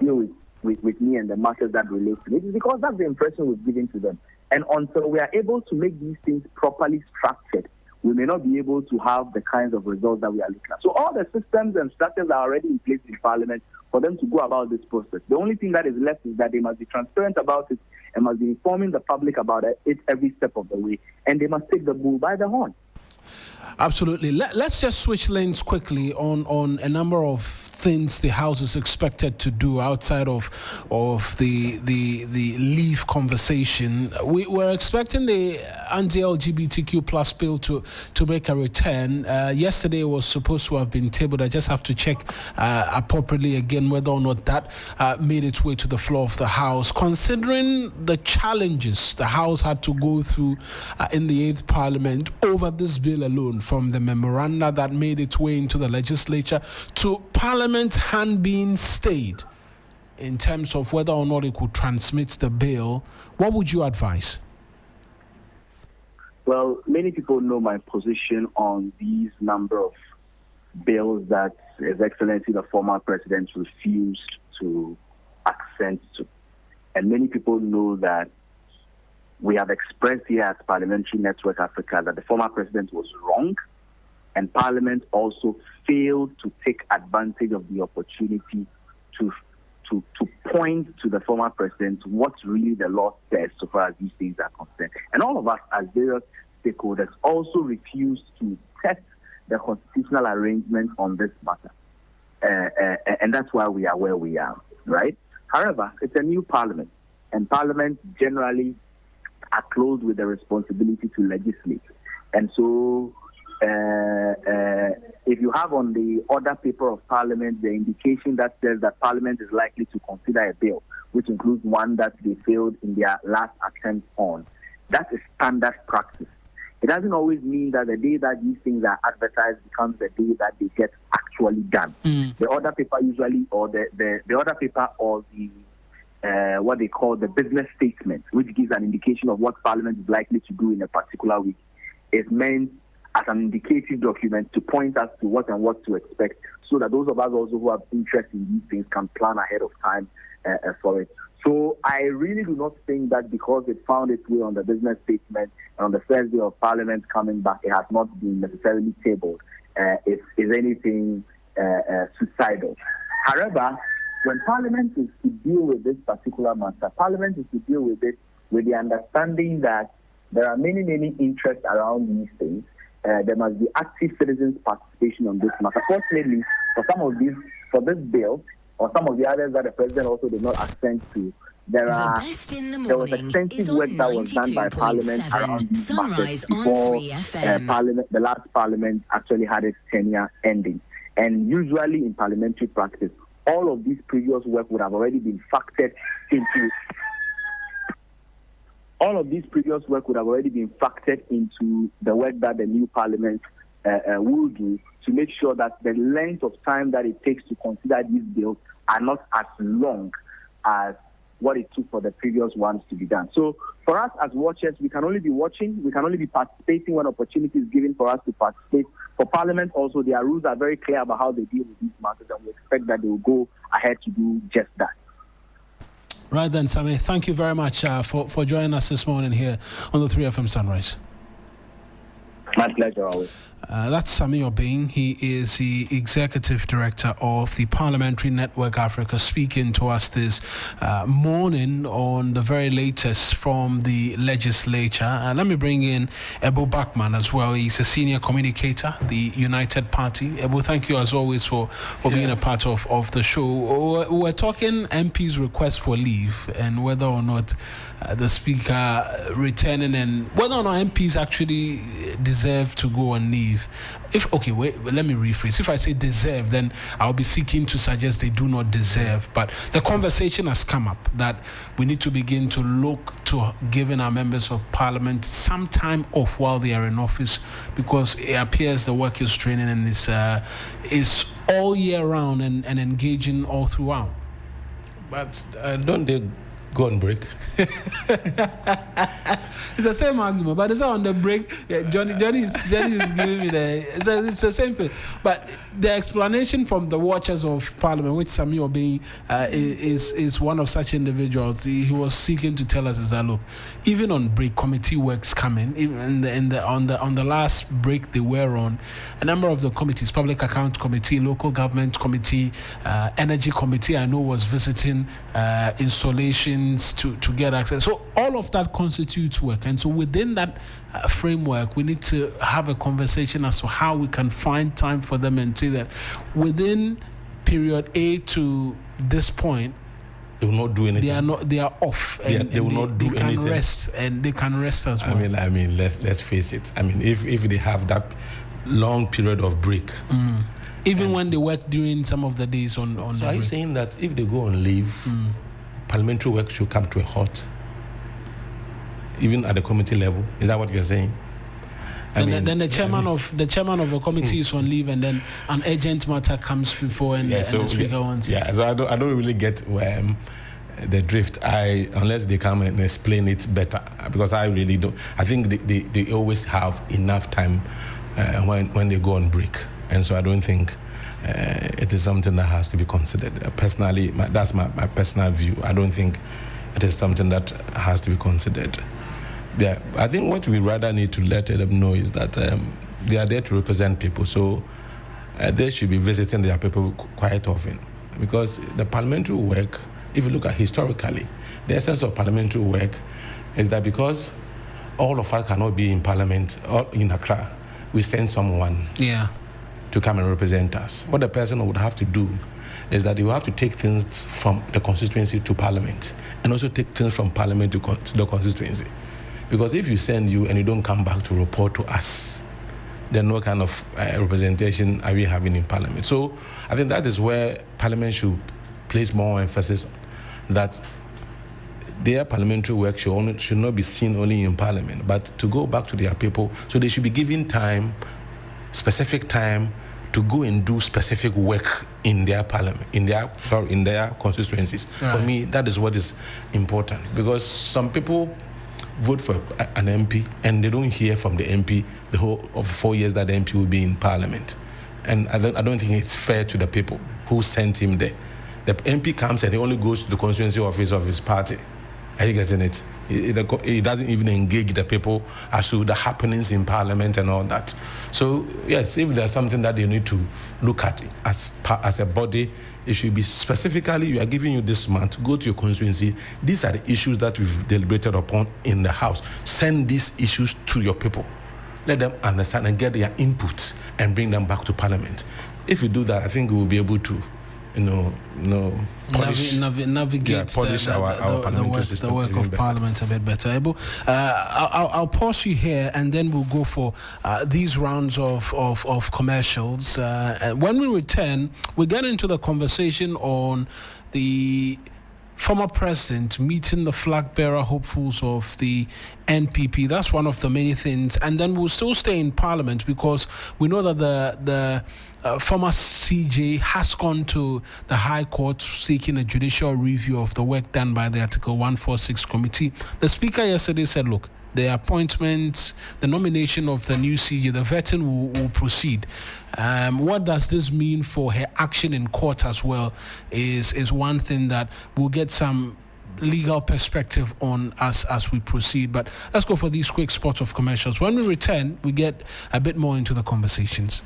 deal with me and the matters that relate to it. It's because that's the impression we've given to them. And until we are able to make these things properly structured, we may not be able to have the kinds of results that we are looking at. So all the systems and structures are already in place in Parliament for them to go about this process. The only thing that is left is that they must be transparent about it and must be informing the public about it every step of the way. And they must take the bull by the horn. Absolutely. Let's just switch lanes quickly on a number of things the House is expected to do outside of the leave conversation. We're expecting the anti-LGBTQ plus bill to make a return. Yesterday it was supposed to have been tabled. I just have to check appropriately again whether or not that made its way to the floor of the House. Considering the challenges the House had to go through in the 8th Parliament over this bill alone, from the memoranda that made its way into the legislature to Parliament's hand being stayed in terms of whether or not it could transmit the bill, what would you advise? Well, many people know my position on these number of bills that His Excellency the former president refused to accent to. And many people know that we have expressed here at Parliamentary Network Africa that the former president was wrong, and Parliament also failed to take advantage of the opportunity to point to the former president what really the law says so far as these things are concerned. And all of us as various stakeholders also refused to test the constitutional arrangement on this matter. And that's why we are where we are, right? However, it's a new parliament, and parliament generally are clothed with the responsibility to legislate. And so if you have on the order paper of Parliament the indication that says that Parliament is likely to consider a bill, which includes one that they failed in their last attempt on, that is standard practice. It doesn't always mean that the day that these things are advertised becomes the day that they get actually done. The order paper usually, or the order paper or the what they call the business statement, which gives an indication of what Parliament is likely to do in a particular week, is meant as an indicative document to point us to what and what to expect, so that those of us also who have interest in these things can plan ahead of time for it. So I really do not think that because it found its way on the business statement and on the first day of Parliament coming back, it has not been necessarily tabled. Is anything suicidal. However, when Parliament is to deal with this particular matter, Parliament is to deal with it with the understanding that there are many, many interests around these things. There must be active citizens' participation on this matter. Fortunately, for some of these, for this bill, or some of the others that the president also did not assent to, there was extensive work that was done by Parliament around these matters before the last Parliament actually had its tenure ending. And usually in parliamentary practice, all of these previous work would have already been factored into. All of these previous work would have already been factored into the work that the new Parliament will do to make sure that the length of time that it takes to consider these bills are not as long as what it took for the previous ones to be done. So for us as watchers, we can only be watching, we can only be participating when opportunity is given for us to participate. For Parliament also, their rules are very clear about how they deal with these matters, and we expect that they will go ahead to do just that. Right then, Sammy, thank you very much for joining us this morning here on the 3FM Sunrise. My pleasure, always. That's Sammy Obeng. He is the Executive Director of the Parliamentary Network Africa, speaking to us this morning on the very latest from the legislature. Let me bring in Ebu Bachman as well. He's a senior communicator, the United Party. Ebu, thank you as always for being a part of the show. We're talking MP's request for leave and whether or not the Speaker returning and whether or not MPs actually deserve to go on leave. Let me rephrase. If I say deserve, then I'll be seeking to suggest they do not deserve. But the conversation has come up that we need to begin to look to giving our members of Parliament some time off while they are in office, because it appears the work is draining and is all year round and engaging all throughout. But don't they go on break? It's the same argument, but it's not on the break. Johnny is giving me it's the same thing. But the explanation from the watchers of Parliament, which Sammy Obeng is one of such individuals, he was seeking to tell us is that, look, even on break, committee work's coming. Even on the last break they were on, a number of the committees, Public Account Committee, Local Government Committee, Energy Committee, I know was visiting installations to get access. So all of that constitutes work. And so within that framework, we need to have a conversation as to how we can find time for them and say that within period A to this point, they will not do anything. They are off. And they will not do anything. They can rest, and they can rest as well. I mean, let's face it. I mean, if they have that long period of break, even when they work during some of the days on the break. Are you saying that if they go on leave, parliamentary work should come to a halt, even at the committee level? Is that what you're saying? Then the chairman of a committee is on leave, and then an urgent matter comes before, and the speaker wants. So I don't really get the drift. Unless they come and explain it better, because I really don't. I think they always have enough time when they go on break, and so I don't think it is something that has to be considered. Personally, that's my personal view. I don't think it is something that has to be considered. Yeah, I think what we rather need to let them know is that they are there to represent people. So they should be visiting their people quite often. Because the parliamentary work, if you look at historically, the essence of parliamentary work is that because all of us cannot be in parliament or in Accra, we send someone to come and represent us. What the person would have to do is that you have to take things from the constituency to parliament and also take things from parliament to the constituency. Because if you send you and you don't come back to report to us, then what kind of representation are we having in parliament? So I think that is where parliament should place more emphasis that their parliamentary work should not be seen only in parliament, but to go back to their people. So they should be given time, specific time, to go and do specific work in their parliament, in their constituencies. Right. For me, that is what is important, because some people vote for an MP and they don't hear from the MP the whole of 4 years that the MP will be in parliament. And I don't think it's fair to the people who sent him there. The MP comes and he only goes to the constituency office of his party. Are you getting it? He doesn't even engage the people as to the happenings in parliament and all that. So yes, if there's something that they need to look at as a body, it should be specifically, we are giving you this month, go to your constituency. These are the issues that we've deliberated upon in the House. Send these issues to your people. Let them understand and get their inputs and bring them back to parliament. If you do that, I think we will be able to polish, navigate the work of Parliament a bit better. I'll pause you here and then we'll go for these rounds of commercials. When we return, we get into the conversation on the former president meeting the flag bearer hopefuls of the NPP. That's one of the many things. And then we'll still stay in Parliament because we know that the former CJ has gone to the High Court seeking a judicial review of the work done by the Article 146 committee. The Speaker yesterday said, look, the appointment, the nomination of the new CJ, the vetting will proceed. What does this mean for her action in court as well is one thing that we'll get some legal perspective on as we proceed. But let's go for these quick spots of commercials. When we return, we get a bit more into the conversations.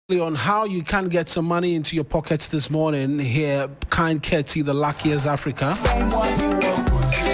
On how you can get some money into your pockets this morning here, kind courtesy the Luckiest Africa.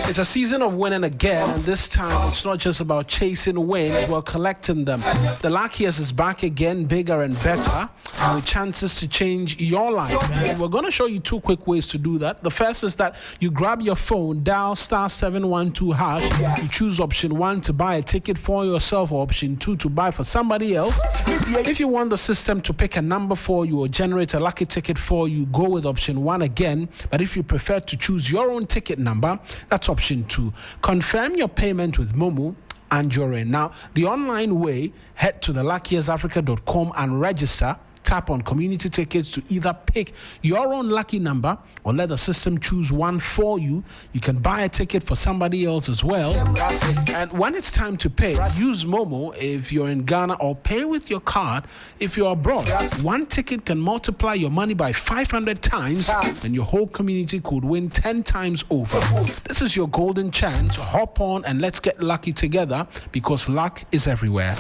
It's a season of winning again, and this time it's not just about chasing wins, we're collecting them. The Luckiest is back again, bigger and better, with chances to change your life. And we're going to show you 2 quick ways to do that. The first is that you grab your phone, dial *712#, you choose option 1 to buy a ticket for yourself, or option 2 to buy for somebody else. If you want the system to pick a number for you or generate a lucky ticket for you, go with option 1 again. But if you prefer to choose your own ticket number, that's option 2. Confirm your payment with Momo and you're in. Now, the online way, head to theluckiestafrica.com and register. Tap on community tickets to either pick your own lucky number or let the system choose one for you. You can buy a ticket for somebody else as well. And when it's time to pay, use Momo if you're in Ghana, or pay with your card if you're abroad. One ticket can multiply your money by 500 times, and your whole community could win 10 times over. This is your golden chance. Hop on and let's get lucky together, because luck is everywhere.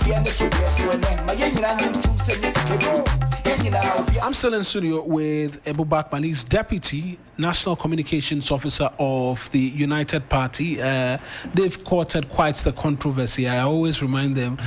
I'm still in studio with Ebu Bakman. He's Deputy National Communications Officer of the United Party. They've courted quite the controversy. I always remind them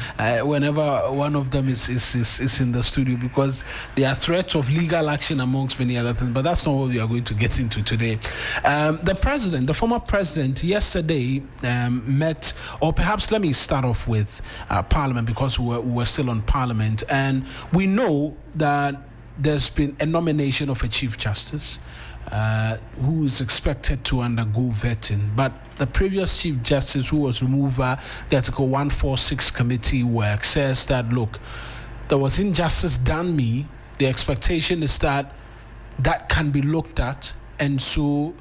whenever one of them is in the studio, because there are threats of legal action amongst many other things. But that's not what we are going to get into today. The former president, yesterday met, or perhaps let me start off with Parliament, because we were still on Parliament, and we know that there's been a nomination of a Chief Justice who is expected to undergo vetting. But the previous Chief Justice, who was removed by the Article 146 committee work, says that, look, there was injustice done me. The expectation is that can be looked at, and so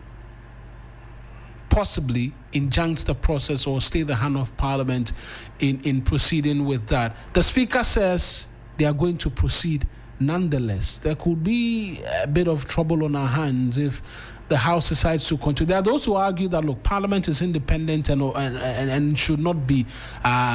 possibly injunct the process or stay the hand of Parliament in proceeding with that. The Speaker says they are going to proceed nonetheless. There could be a bit of trouble on our hands if the House decides to continue. There are those who argue that, look, Parliament is independent and should not be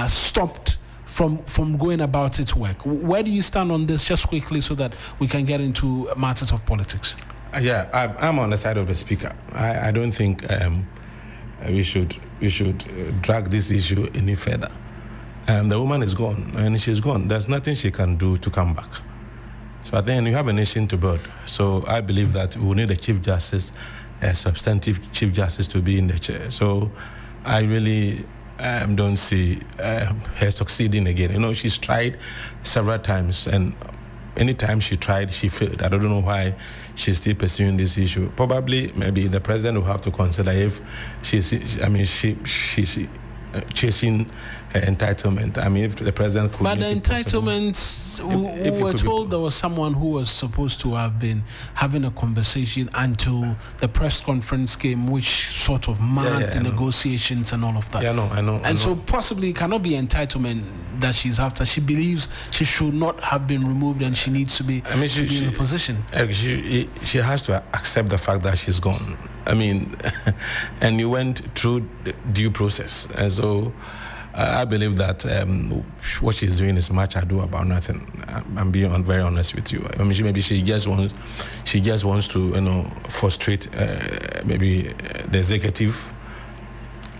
stopped from going about its work. Where do you stand on this, just quickly, so that we can get into matters of politics? I'm on the side of the Speaker. I don't think we should drag this issue any further. The woman is gone, and she's gone. There's nothing she can do to come back. So at the end, you have a nation to build. So I believe that we need a Chief Justice, a substantive Chief Justice, to be in the chair. So I really don't see her succeeding again. You know, she's tried several times, and any time she tried, she failed. I don't know why she's still pursuing this issue. Probably, maybe the president will have to consider if she's chasing entitlement. I mean, if the president could... But the entitlements, we were told there was someone who was supposed to have been having a conversation until the press conference came, which sort of marred the negotiations and all of that. I know. And so possibly it cannot be entitlement that she's after. She believes she should not have been removed, and she needs to be, in a position. She has to accept the fact that she's gone. I mean, and you went through the due process. And so I believe that what she's doing is much ado about nothing. I'm being very honest with you. I mean, maybe she just wants to, frustrate maybe the executive,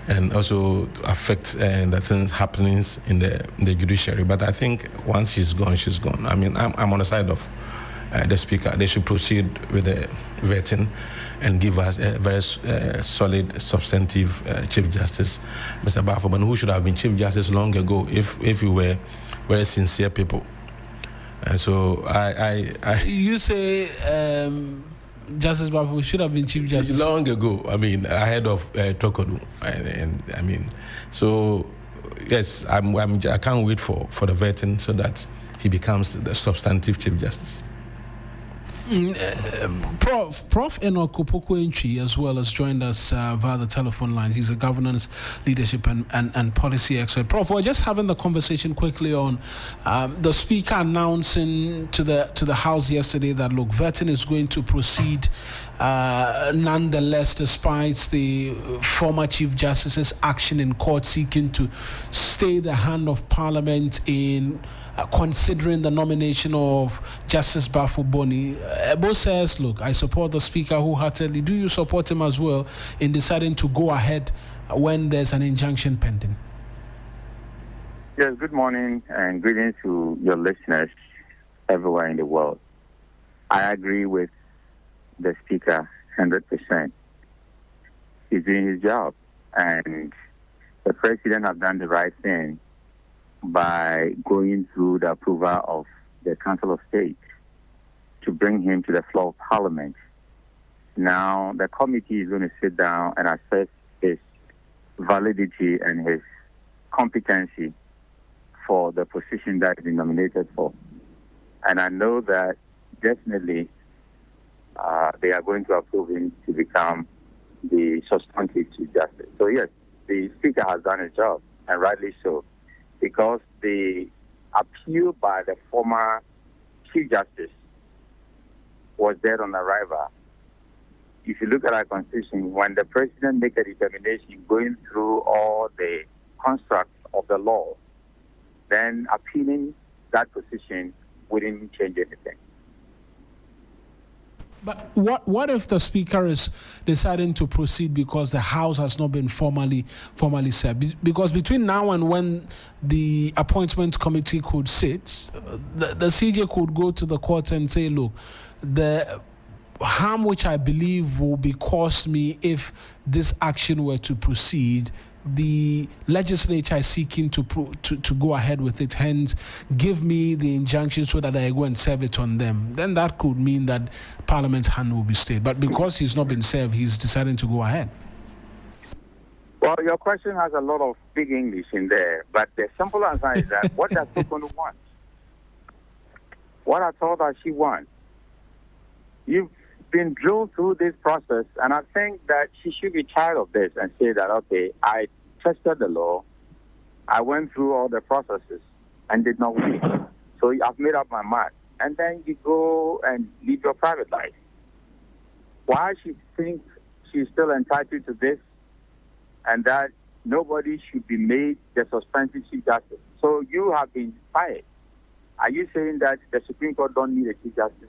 and also affect the things happening in the judiciary. But I think once she's gone, she's gone. I mean, I'm on the side of the Speaker. They should proceed with the vetting and give us a very solid, substantive Chief Justice, Mr. Baffoman, who should have been Chief Justice long ago if we were very sincere people. And so You say Justice Baffoman should have been Chief Justice long ago. I mean, ahead of Tokodu. And I mean, so yes, I can't wait for the vetting so that he becomes the substantive Chief Justice. Prof Enoch Opoku-Entry as well has joined us via the telephone line. He's a governance, leadership and policy expert. Prof, we're just having the conversation quickly on the Speaker announcing to the House yesterday that, look, vetting is going to proceed nonetheless, despite the former Chief Justice's action in court seeking to stay the hand of Parliament in considering the nomination of Justice Bafo-Boni. Ebo says, look, I support the Speaker wholeheartedly. Do you support him as well in deciding to go ahead when there's an injunction pending? Yes, good morning and greetings to your listeners everywhere in the world. I agree with the Speaker 100%. He's doing his job, and the President has done the right thing by going through the approval of the Council of State to bring him to the floor of Parliament. Now, the committee is going to sit down and assess his validity and his competency for the position that he's been nominated for. And I know that definitely they are going to approve him to become the substantive Chief Justice. So yes, the Speaker has done his job, and rightly so, because the appeal by the former Chief Justice was dead on arrival. If you look at our Constitution, when the President makes a determination going through all the constructs of the law, then appealing that position wouldn't change anything. But what if the Speaker is deciding to proceed because the House has not been formally set? Because between now and when the appointment committee could sit, the CJ could go to the court and say, look, the harm which I believe will be caused me if this action were to proceed, the legislature is seeking to go ahead with it, hence give me the injunction so that I go and serve it on them. Then that could mean that Parliament's hand will be stayed. But because he's not been served, he's deciding to go ahead. Well, your question has a lot of big English in there, but the simple answer is that what does Tokono want? What I told her she wants? You've been drilled through this process, and I think that she should be tired of this and say that, okay, I tested the law, I went through all the processes and did not win. So I've made up my mind. And then you go and live your private life. Why she thinks she's still entitled to this and that nobody should be made the suspensive Chief Justice. So you have been fired. Are you saying that the Supreme Court don't need a Chief Justice?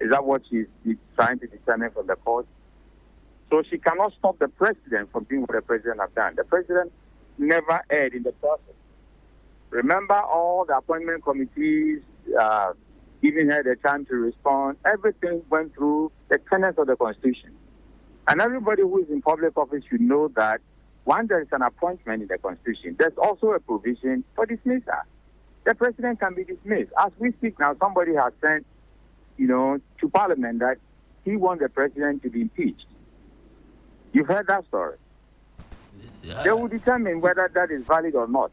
Is that what she's trying to determine from the court? So she cannot stop the President from doing what the President has done. The President never erred in the process. Remember all the appointment committees, giving her the time to respond. Everything went through the tenets of the Constitution. And everybody who is in public office should know that once there is an appointment in the Constitution, there's also a provision for dismissal. The President can be dismissed. As we speak now, somebody has sent to Parliament that he wants the President to be impeached. You've heard that story. They will determine whether that is valid or not.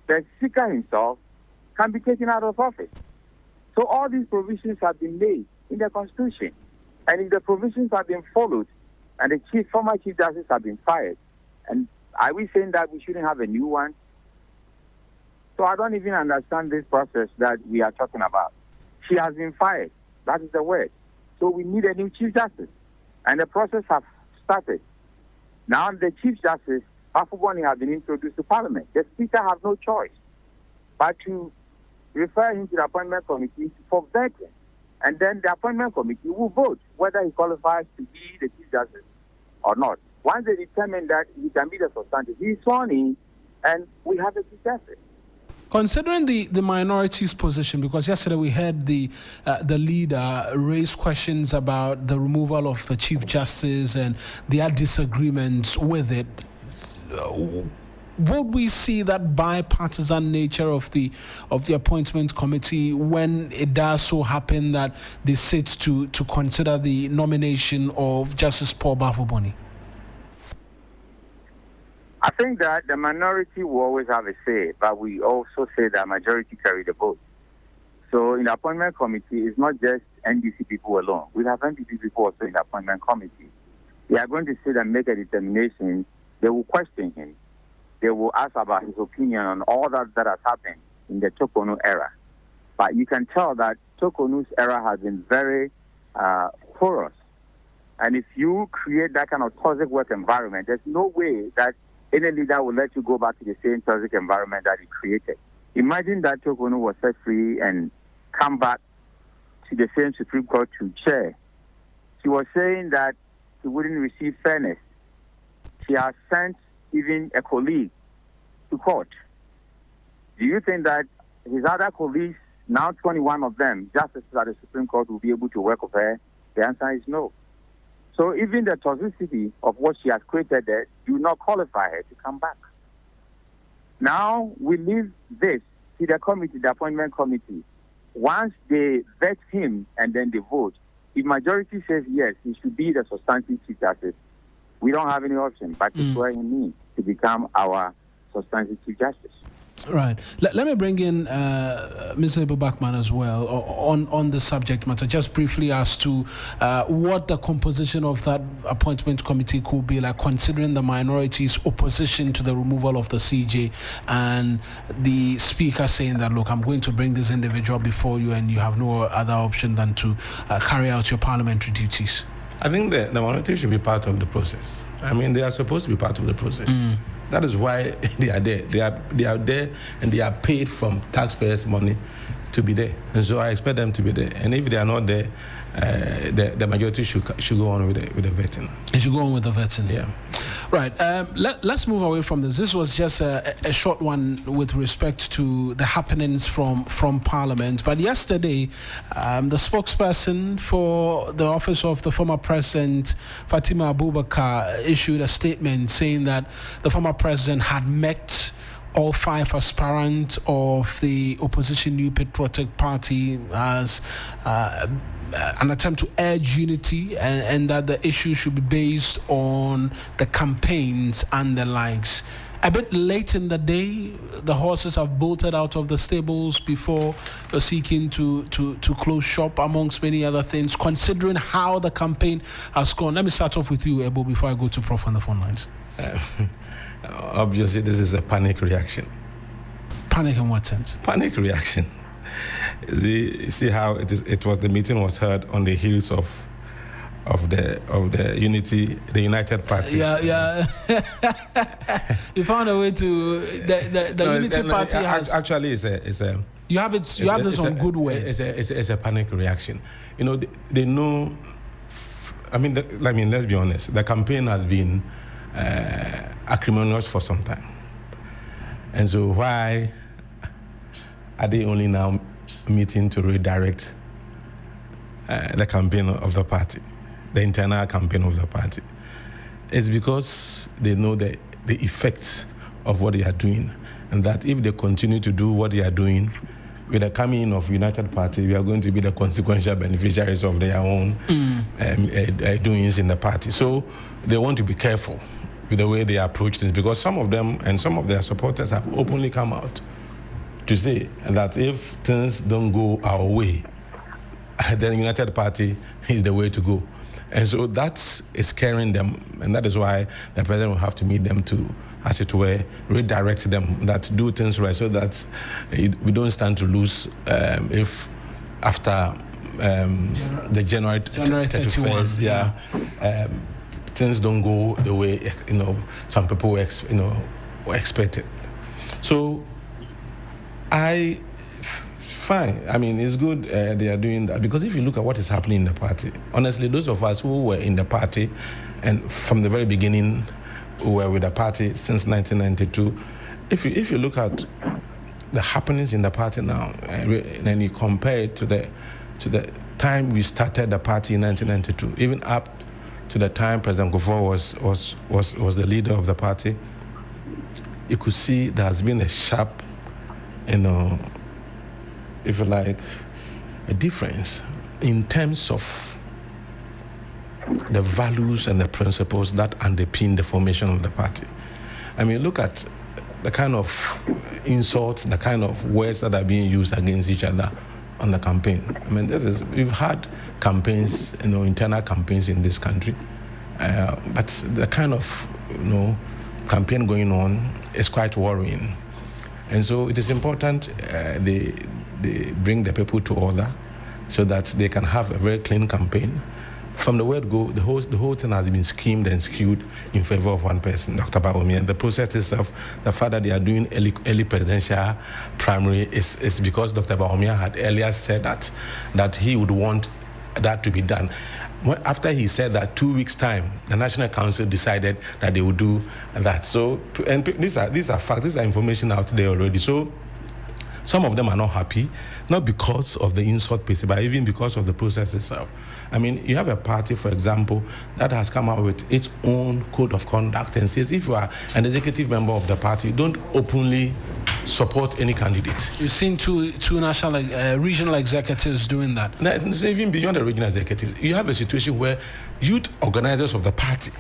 The Speaker himself can be taken out of office. So all these provisions have been made in the Constitution. And if the provisions have been followed and the former Chief Justice have been fired, and are we saying that we shouldn't have a new one? So I don't even understand this process that we are talking about. She has been fired. That is the word. So we need a new Chief Justice. And the process has started. Now the Chief Justice, Bafo-Boni, has been introduced to Parliament. The Speaker has no choice but to refer him to the appointment committee for vetting. And then the appointment committee will vote whether he qualifies to be the Chief Justice or not. Once they determine that he can be the substantive, he is sworn in, and we have a Chief Justice. Considering the minority's position, because yesterday we heard the leader raise questions about the removal of the Chief Justice and their disagreements with it, would we see that bipartisan nature of the appointment committee when it does so happen that they sit to consider the nomination of Justice Paul Bafo-Boni? I think that the minority will always have a say, but we also say that majority carry the vote. So in the appointment committee, it's not just NDC people alone. We have NPP people also in the appointment committee. They are going to sit and make a determination. They will question him. They will ask about his opinion on all that has happened in the Tokono era. But you can tell that Tokono's era has been very porous. And if you create that kind of toxic work environment, there's no way that any leader will let you go back to the same toxic environment that he created. Imagine that Tokono was set free and come back to the same Supreme Court to chair. She was saying that she wouldn't receive fairness. She has sent even a colleague to court. Do you think that his other colleagues, now 21 of them, justices at the Supreme Court, will be able to work with her? The answer is no. So even the toxicity of what she has created there do not qualify her to come back. Now we leave this to the committee, the appointment committee. Once they vet him and then they vote, if majority says yes, he should be the substantive chief justice, we don't have any option but to swear him in to become our substantive chief justice. Right. Let me bring in Mr. Bachman as well on the subject matter, just briefly as to what the composition of that appointment committee could be like, considering the minority's opposition to the removal of the CJ and the speaker saying that, look, I'm going to bring this individual before you and you have no other option than to carry out your parliamentary duties. I think the minority should be part of the process. I mean, they are supposed to be part of the process. That is why they are there. They are there and they are paid from taxpayers' money to be there. And so I expect them to be there. And if they are not there, the majority should go on with the vetting. It should go on with the vetting. Yeah. Right. Let's move away from this. This was just a short one with respect to the happenings from Parliament. But yesterday, the spokesperson for the office of the former president, Fatima Abubakar, issued a statement saying that the former president had met all 5 aspirants of the opposition New Patriotic Party as an attempt to urge unity and that the issue should be based on the campaigns and the likes. A bit late in the day, the horses have bolted out of the stables before seeking to close shop, amongst many other things, considering how the campaign has gone. Let me start off with you, Ebo, before I go to Prof on the phone lines. Obviously, this is a panic reaction. Panic in what sense? Panic reaction. See how it was. The meeting was held on the heels of the unity, the United Party. Yeah. You found a way to the Unity Party has actually it's a. You have it. You have this on good way. It's a panic reaction. You know, they know. I mean, let's be honest. The campaign has been acrimonious for some time, and so why are they only now meeting to redirect the campaign of the party, the internal campaign of the party? It's because they know the effects of what they are doing, and that if they continue to do what they are doing, with the coming in of United Party, we are going to be the consequential beneficiaries of their own doings in the party. So they want to be careful with the way they approach this, because some of them and some of their supporters have openly come out to say that if things don't go our way, then United Party is the way to go. And so that is scaring them, and that is why the president will have to meet them to, as it were, redirect them, that do things right, so that we don't stand to lose if after the January 31st, things don't go the way some people expected. So fine. I mean, it's good they are doing that, because if you look at what is happening in the party, honestly, those of us who were in the party and from the very beginning who were with the party since 1992, if you look at the happenings in the party now, and then you compare it to the time we started the party in 1992, even up to the time President Akufo-Addo was the leader of the party, you could see there has been a sharp, if you like, a difference in terms of the values and the principles that underpin the formation of the party. I mean, look at the kind of insults, the kind of words that are being used against each other on the campaign. I mean, we've had campaigns, internal campaigns in this country, but the kind of, campaign going on is quite worrying. And so it is important they bring the people to order so that they can have a very clean campaign from the word go, the whole thing has been schemed and skewed in favor of one person, Dr. Bawumia. And the process itself, the fact that they are doing early presidential primary is because Dr. Bawumia had earlier said that he would want that to be done. After he said that, 2 weeks' time, the National Council decided that they would do that. So, and these are facts, these are information out there already. So, some of them are not happy, not because of the insult piece, but even because of the process itself. I mean, you have a party, for example, that has come out with its own code of conduct and says if you are an executive member of the party, don't openly support any candidate. You've seen two national, regional executives doing that. It's even beyond the regional executive. You have a situation where youth organizers of the party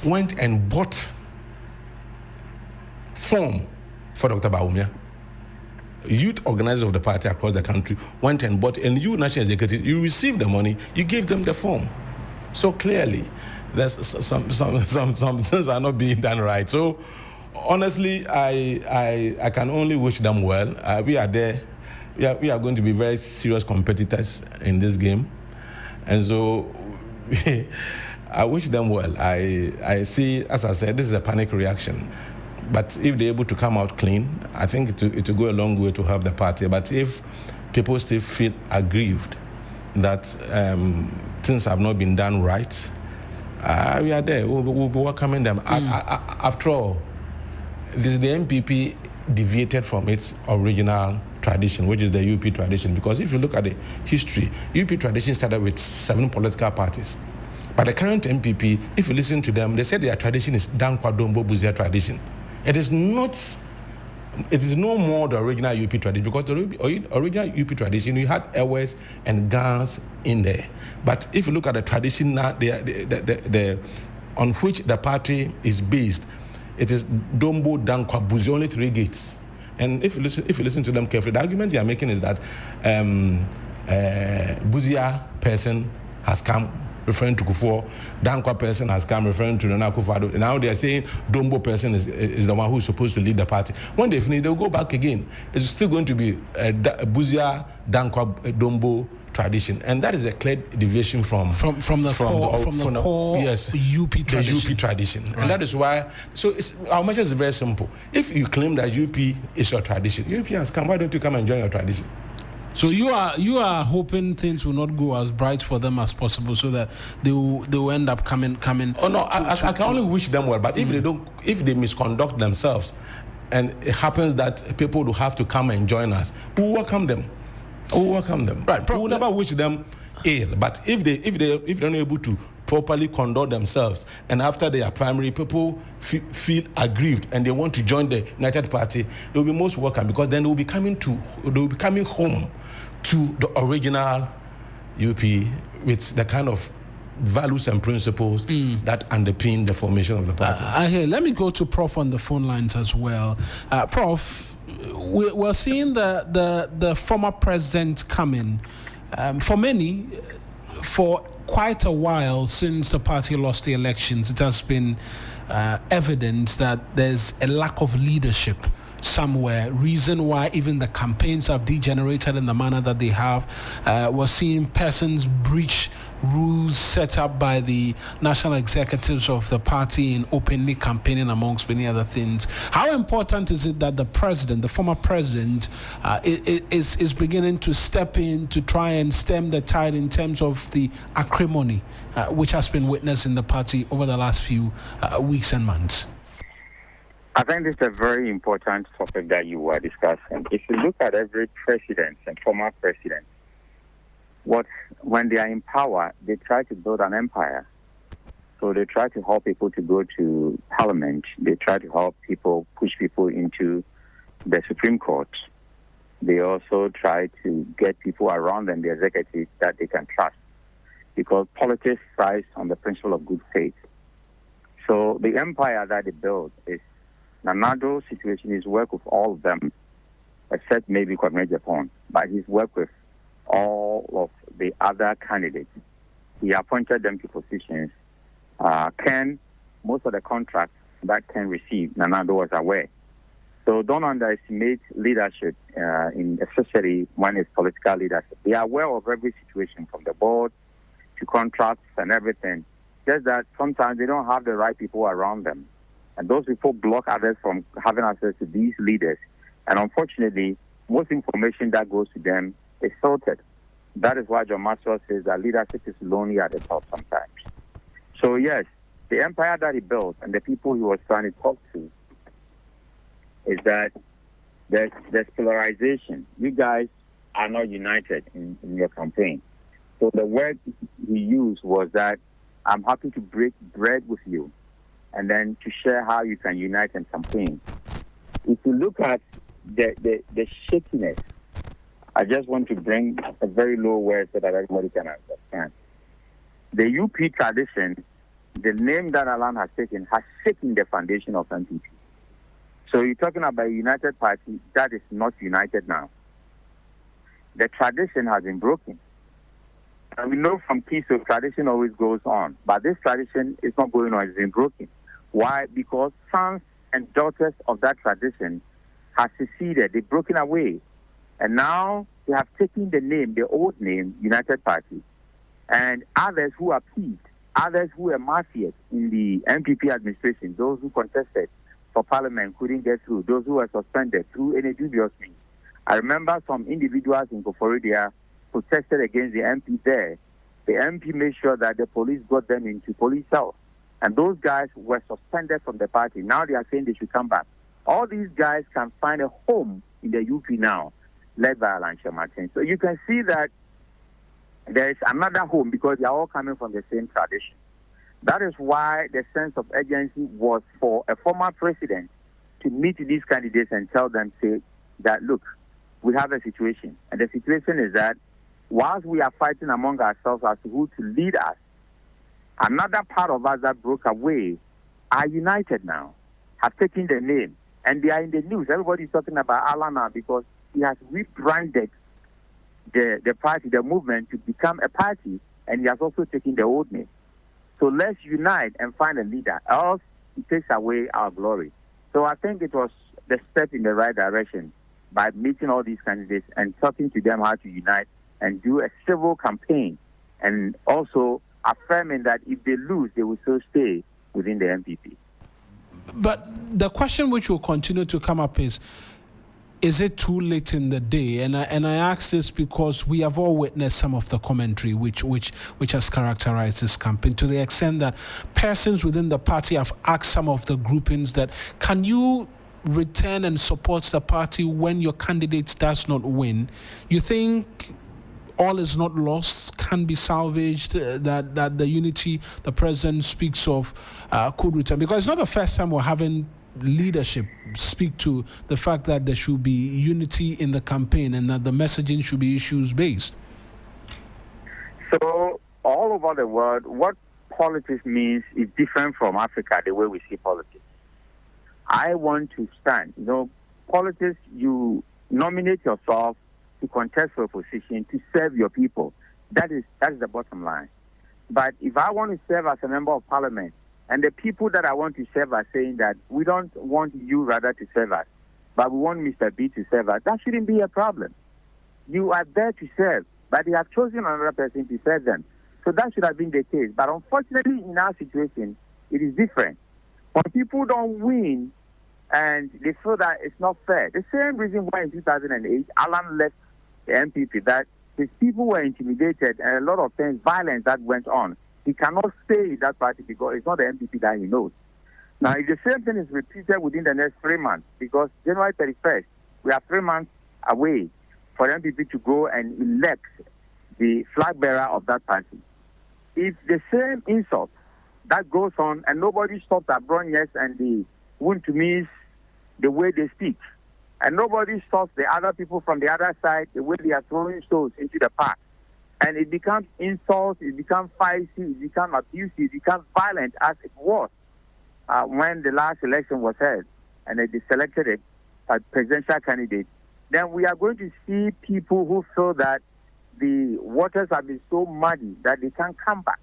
went and bought form for Dr. Bawumia. Youth organizers of the party across the country went and bought, and you, national executive, you received the money, you gave them the form. So clearly, there's some things are not being done right. So honestly, I can only wish them well. We are there. We are going to be very serious competitors in this game, and so I wish them well. I see, as I said, this is a panic reaction. But if they're able to come out clean, I think it will go a long way to help the party. But if people still feel aggrieved that things have not been done right, we are there. We'll be welcoming them. After all, this is the NPP deviated from its original tradition, which is the UP tradition. Because if you look at the history, UP tradition started with 7 political parties. But the current NPP, if you listen to them, they say their tradition is Dankwa Dombo Buzia tradition. It is no more the original UP tradition, because the original UP tradition, you had airways and guns in there. But if you look at the tradition now, on which the party is based, it is Dombo, Dankwa, Buzi, only 3 gates. And if you listen to them carefully, the argument they are making is that Buzia person has come, referring to Akufo, Dankwa person has come, referring to Akufo-Addo. Now they are saying Dombo person is the one who is supposed to lead the party. When they finish, they'll go back again. It's still going to be Buzia, Dankwa, Dombo tradition, and that is a clear deviation from the core yes, UP tradition. The UP tradition, right. And that is why. So our message is very simple. If you claim that UP is your tradition, UP has come. Why don't you come and join your tradition? So you are hoping things will not go as bright for them as possible, so that they will end up coming. Oh no, I can only wish them well. But if they misconduct themselves, and it happens that people will have to come and join us, we will welcome them. Right. We will never wish them ill. But if they're not able to properly conduct themselves, and after their primary, people feel aggrieved and they want to join the United Party, they will be most welcome, because then they will be coming home to the original UP with the kind of values and principles that underpin the formation of the party. Let me go to Prof on the phone lines as well. Prof, we're seeing the former president coming. For many, for quite a while since the party lost the elections, it has been evident that there's a lack of leadership somewhere. Reason why even the campaigns have degenerated in the manner that they have. We're seeing persons breach rules set up by the national executives of the party in openly campaigning, amongst many other things. How important is it that the president, the former president, is beginning to step in to try and stem the tide in terms of the acrimony which has been witnessed in the party over the last few weeks and months? I think this is a very important topic that you were discussing. If you look at every president and former president, when they are in power, they try to build an empire. So they try to help people to go to parliament. They try to help people, push people into the Supreme Court. They also try to get people around them, the executive, that they can trust, because politics thrives on the principle of good faith. So the empire that they build is Nanado's situation is work with all of them, except maybe Kwame Japan, but he's worked with all of the other candidates. He appointed them to positions. Most of the contracts that Ken received, Nanado was aware. So don't underestimate leadership, especially when it's political leadership. They are aware of every situation, from the board to contracts and everything. Just that sometimes they don't have the right people around them. And those people block others from having access to these leaders. And unfortunately, most information that goes to them is filtered. That is why John Maxwell says that leadership is lonely at the top sometimes. So yes, the empire that he built and the people he was trying to talk to is that there's polarization. You guys are not united in your campaign. So the word he used was that I'm happy to break bread with you and then to share how you can unite and campaign. If you look at the shakiness, I just want to bring a very low word so that everybody can understand. The UP tradition, the name that Alan has taken, has shaken the foundation of NPP. So you're talking about a united party that is not united now. The tradition has been broken. And we know from peace, so tradition always goes on. But this tradition is not going on, it's been broken. Why? Because sons and daughters of that tradition have seceded, they've broken away. And now they have taken the name, the old name, United Party. And others who are peeved, others who are mafias in the NPP administration, those who contested for parliament couldn't get through, those who were suspended through any dubious means. I remember some individuals in Koforidua protested against the MP there. The MP made sure that the police got them into police cells. And those guys were suspended from the party. Now they are saying they should come back. All these guys can find a home in the UP now, led by Alan Martin. So you can see that there is another home because they are all coming from the same tradition. That is why the sense of urgency was for a former president to meet these candidates and tell them, say, that, look, we have a situation. And the situation is that whilst we are fighting among ourselves as to who to lead us, another part of us that broke away are united now, have taken the name, and they are in the news. Everybody is talking about Alan now because he has rebranded the party, the movement, to become a party, and he has also taken the old name. So let's unite and find a leader, else it takes away our glory. So I think it was the step in the right direction by meeting all these candidates and talking to them how to unite and do a civil campaign, and also affirming that if they lose, they will still stay within the NPP. But the question which will continue to come up is it too late in the day? And I ask this because we have all witnessed some of the commentary which has characterized this campaign, to the extent that persons within the party have asked some of the groupings that, can you return and support the party when your candidate does not win? You think all is not lost, can be salvaged, that the unity the president speaks of could return? Because it's not the first time we're having leadership speak to the fact that there should be unity in the campaign and that the messaging should be issues-based. So all over the world, what politics means is different from Africa, the way we see politics. I want to stand. Politics, you nominate yourself to contest for a position, to serve your people. That is the bottom line. But if I want to serve as a member of parliament, and the people that I want to serve are saying that we don't want you rather to serve us, but we want Mr. B to serve us, that shouldn't be a problem. You are there to serve, but they have chosen another person to serve them. So that should have been the case. But unfortunately, in our situation, it is different. When people don't win and they feel that it's not fair, the same reason why in 2008, Alan left the NPP, that his people were intimidated and a lot of things, violence that went on. He cannot stay in that party because it's not the NPP that he knows. Now, if the same thing is repeated within the next 3 months, because January 31st, we are 3 months away for the NPP to go and elect the flag bearer of that party. If the same insult that goes on and nobody stops at Bronyes and the Wuntumis, the way they speak, and nobody stops the other people from the other side, the way they are throwing stones into the park, and it becomes insults, it becomes feisty, it becomes abusive, it becomes violent as it was when the last election was held and they selected a presidential candidate, then we are going to see people who feel that the waters have been so muddy that they can't come back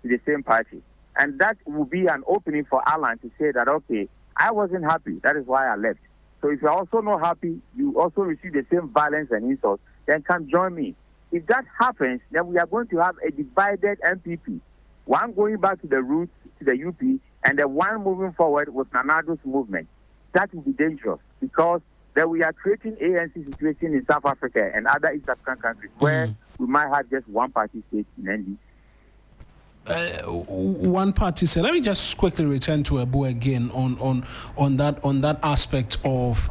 to the same party. And that will be an opening for Alan to say that, okay, I wasn't happy, that is why I left. So if you're also not happy, you also receive the same violence and insults, then come join me. if that happens, then we are going to have a divided NPP. One going back to the roots, to the UP, and the one moving forward with Nanado's movement. That will be dangerous because then we are creating ANC situation in South Africa and other East African countries where we might have just one party state in ND. One party state. Let me just quickly return to Abu again on that aspect of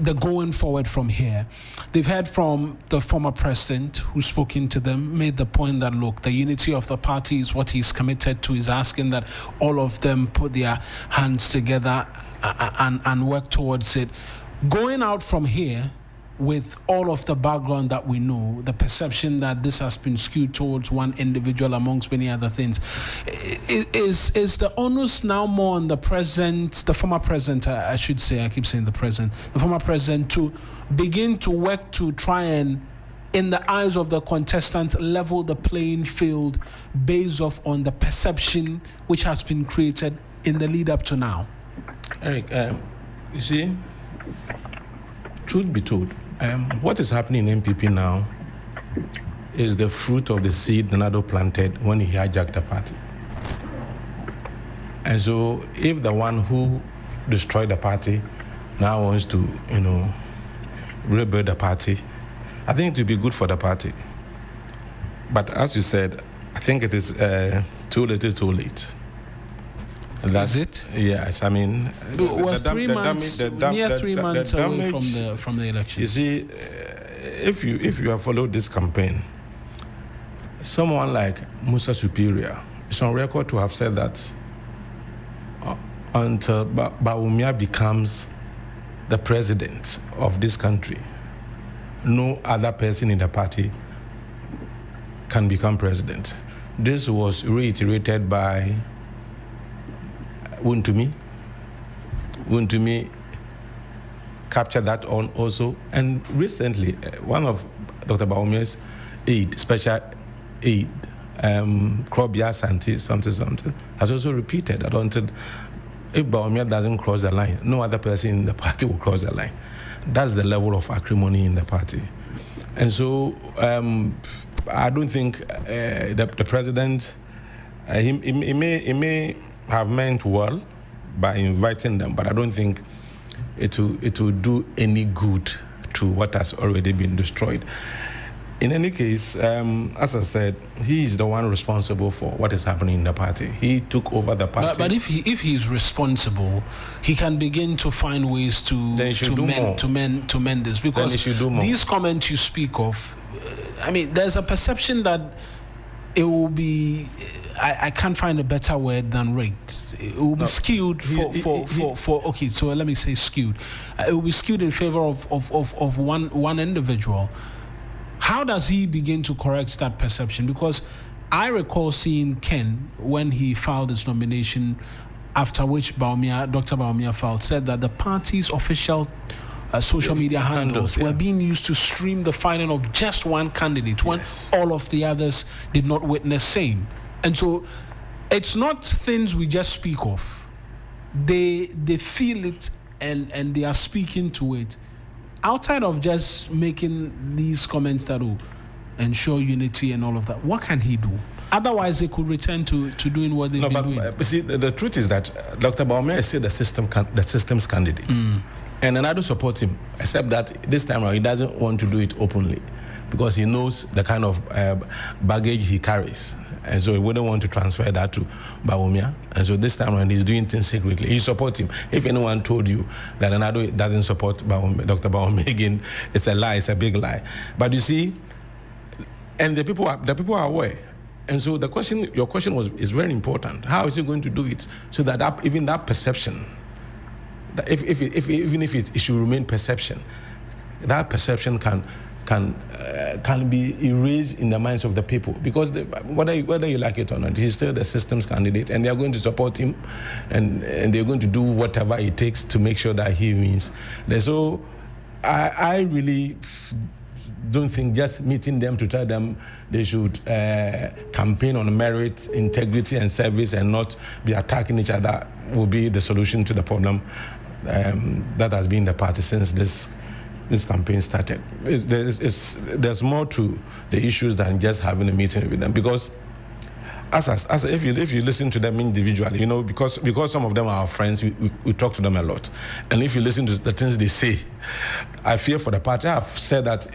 the going forward from here. They've heard from the former president who's spoken to them, made the point that, look, the unity of the party is what he's committed to. He's asking that all of them put their hands together and work towards it. Going out from here with all of the background that we know, the perception that this has been skewed towards one individual amongst many other things, is the onus now more on the former president, I should say, I keep saying the former president, to begin to work to try and, in the eyes of the contestant, level the playing field based off on the perception which has been created in the lead up to now? Eric, you see, truth be told, what is happening in NPP now is the fruit of the seed Nanado planted when he hijacked the party. And so if the one who destroyed the party now wants to, rebuild the party, I think it will be good for the party. But as you said, I think it is too little, too late. Is it? Yes, I mean, we're 3 months, near 3 months away from the election. You see, if you have followed this campaign, someone like Musa Superior is on record to have said that until Bawumia becomes the president of this country, no other person in the party can become president. This was reiterated by Wuntumi captured that on also. And recently, one of Dr. Bawumia's special aide, Krobia Santi, something, has also repeated that until if Bawumia doesn't cross the line, no other person in the party will cross the line. That's the level of acrimony in the party. And so I don't think the president, he may have meant well by inviting them, but I don't think it will do any good to what has already been destroyed. In any case, as I said, he is the one responsible for what is happening in the party. He took over the party. But if he's responsible, he can begin to find ways to mend this. Because these comments you speak of, there's a perception that it will be, I can't find a better word than rigged. It will be skewed okay, so let me say skewed. It will be skewed in favor of one individual. How does he begin to correct that perception? Because I recall seeing Ken, when he filed his nomination, after which Dr. Bawumia said that the party's official social media handles were being used to stream the filing of just one candidate when all of the others did not witness same. And so it's not things we just speak of. They feel it and they are speaking to it. Outside of just making these comments that will ensure unity and all of that, what can he do? Otherwise, they could return to doing what they've been doing. See, the truth is that Dr. Bawumia is still the system's candidate. And Nanado supports him, except that this time around, he doesn't want to do it openly because he knows the kind of baggage he carries. And so he wouldn't want to transfer that to Bawumia. And so this time around, he's doing things secretly. He supports him. If anyone told you that Nanado doesn't support Dr. Bawumia, again, it's a lie. It's a big lie. But you see, and the people are aware. And so your question is very important. How is he going to do it so that even that perception, that even if it should remain perception, that perception can be erased in the minds of the people, because whether you like it or not, he's still the system's candidate, and they are going to support him, and they're going to do whatever it takes to make sure that he wins. So I really don't think just meeting them to tell them they should campaign on merit, integrity, and service, and not be attacking each other will be the solution to the problem that has been the party since this this campaign started. There's more to the issues than just having a meeting with them, because if you listen to them individually, because some of them are our friends, we talk to them a lot, and if you listen to the things they say, I fear for the party. I've said that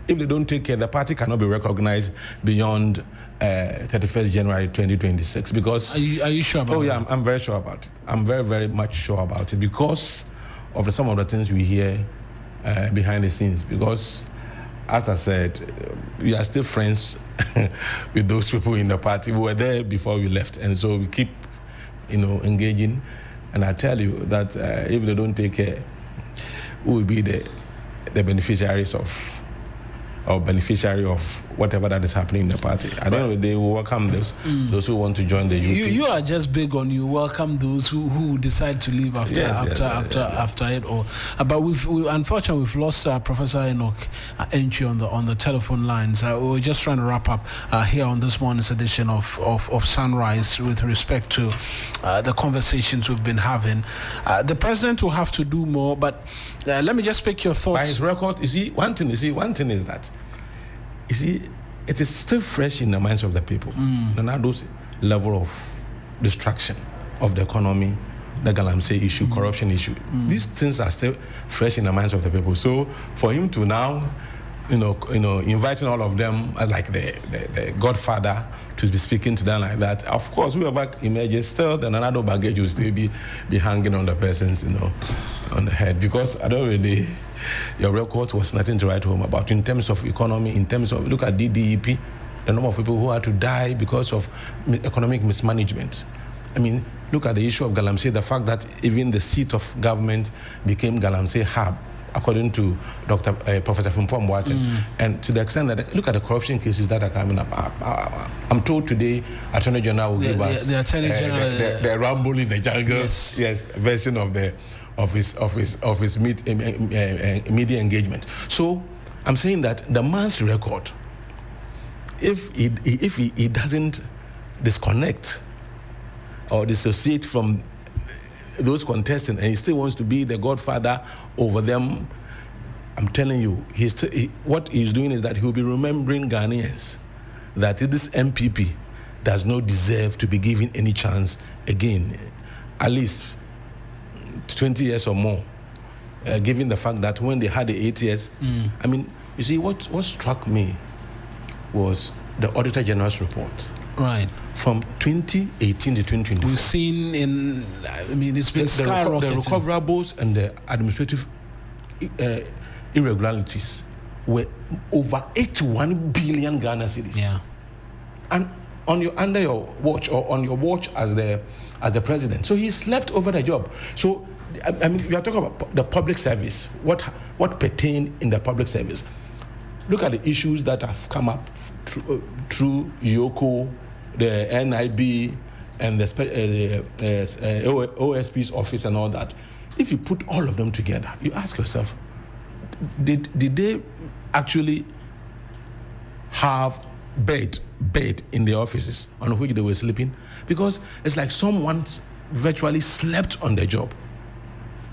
if they don't take care, the party cannot be recognized beyond 31st January 2026. Because are you sure about that? I'm very sure about it. I'm very, very much sure about it, because of some of the things we hear behind the scenes. Because, as I said, we are still friends with those people in the party. We were there before we left, and so we keep, engaging. And I tell you that if they don't take care, who will be the beneficiary of whatever that is happening in the party. I don't know, they will welcome those who want to join the UP. You are just big on you welcome those who decide to leave after it all. But unfortunately we've lost Professor Enoch entry on the telephone lines. We're just trying to wrap up here on this morning's edition of Sunrise with respect to the conversations we've been having. The president will have to do more, but let me just pick your thoughts. By his record, one thing is that, it is still fresh in the minds of the people. Now those level of destruction of the economy, the Galamsey issue, corruption issue, these things are still fresh in the minds of the people. So for him to now, inviting all of them as like the godfather to be speaking to them like that, of course, whoever emerges, still then another baggage will still be hanging on the person's, on the head. Because I don't really, your record was nothing to write home about in terms of economy, in terms of, look at DDEP, the number of people who had to die because of economic mismanagement. I mean, look at the issue of Galamsey, the fact that even the seat of government became Galamsey Hub, according to Professor Frimpong Boateng. And to the extent that, look at the corruption cases that are coming up. I'm told today, Attorney General will give us the Rumble in the Jungle version of his media engagement. So I'm saying that the man's record, if he doesn't disconnect or dissociate from those contestants, and he still wants to be the godfather over them, I'm telling you, what he's doing is that he'll be remembering Ghanaians that this NPP does not deserve to be given any chance again, at least 20 years or more, given the fact that when they had the 8 years, I mean, you see, what struck me was the Auditor General's report. Right. From 2018 to 2024. We've seen it's been skyrocketing. The recoverables and the administrative irregularities were over 81 billion Ghana cedis. Yeah. And under your watch, or on your watch as the president. So he slept over the job. So, I mean, we are talking about the public service. What pertained in the public service? Look at the issues that have come up through YOCO, the NIB, and the OSP's office and all that. If you put all of them together, you ask yourself, did they actually have bed in the offices on which they were sleeping? Because it's like someone virtually slept on the job.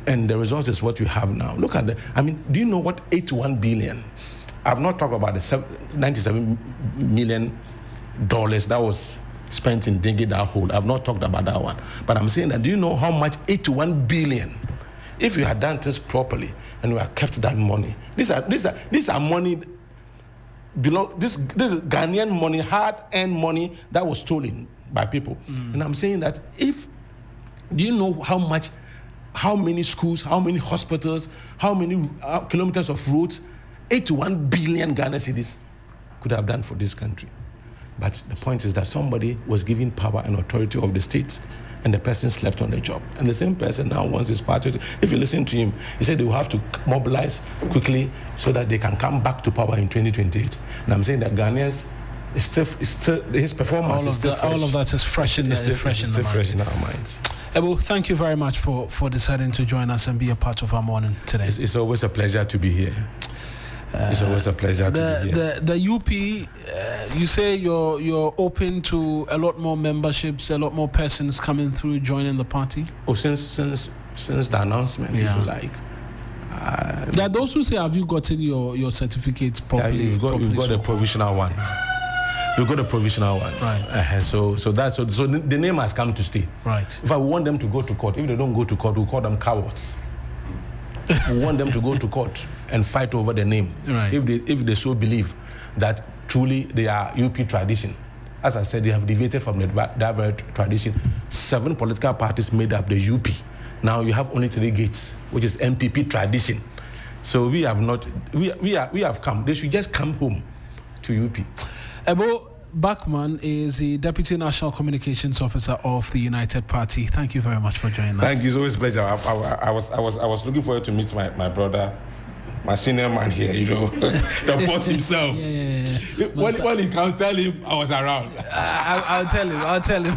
And the result is what you have now. Look at do you know what 81 billion? I've not talked about the $97 million that was spent in digging that hole. I've not talked about that one. But I'm saying that, do you know how much 81 billion, if you had done this properly and you had kept that money, these are money, this is Ghanaian money, hard-earned money that was stolen by people. And I'm saying that do you know how many schools, how many hospitals, how many kilometers of roads 81 billion Ghana cedis could have done for this country? But the point is that somebody was given power and authority of the state, and the person slept on the job. And the same person now wants his party. If you listen to him, he said they will have to mobilize quickly so that they can come back to power in 2028. And I'm saying that Ghanaians, his performance is still fresh. All of that is fresh in our minds. Ebu, thank you very much for deciding to join us and be a part of our morning today. It's always a pleasure to be here. It's always a pleasure to be here. The UP, you say you're open to a lot more memberships, a lot more persons coming through joining the party? Oh, since the announcement, if you like, There are those who say, have you gotten your certificate properly? Yeah, you've got a provisional one. You've got a provisional one. Right. So the name has come to stay. Right. If I want them to go to court, if they don't go to court, we'll call them cowards. We want them to go to court and fight over the name. Right. If they so believe that truly they are UP tradition. As I said, they have deviated from the Dabar tradition. 7 political parties made up the UP. Now you have only 3 gates, which is NPP tradition. So we have come. They should just come home to UP. Ebo Bachman is the Deputy National Communications Officer of the United Party. Thank you very much for joining us. Thank you. It's always a pleasure. I was looking forward to meet my brother, my senior man here, the boss himself. Yeah. When he comes, tell him I was around. I'll tell him.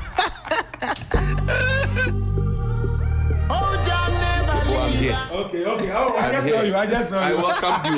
I'm here. Okay. I just saw you. I welcome you.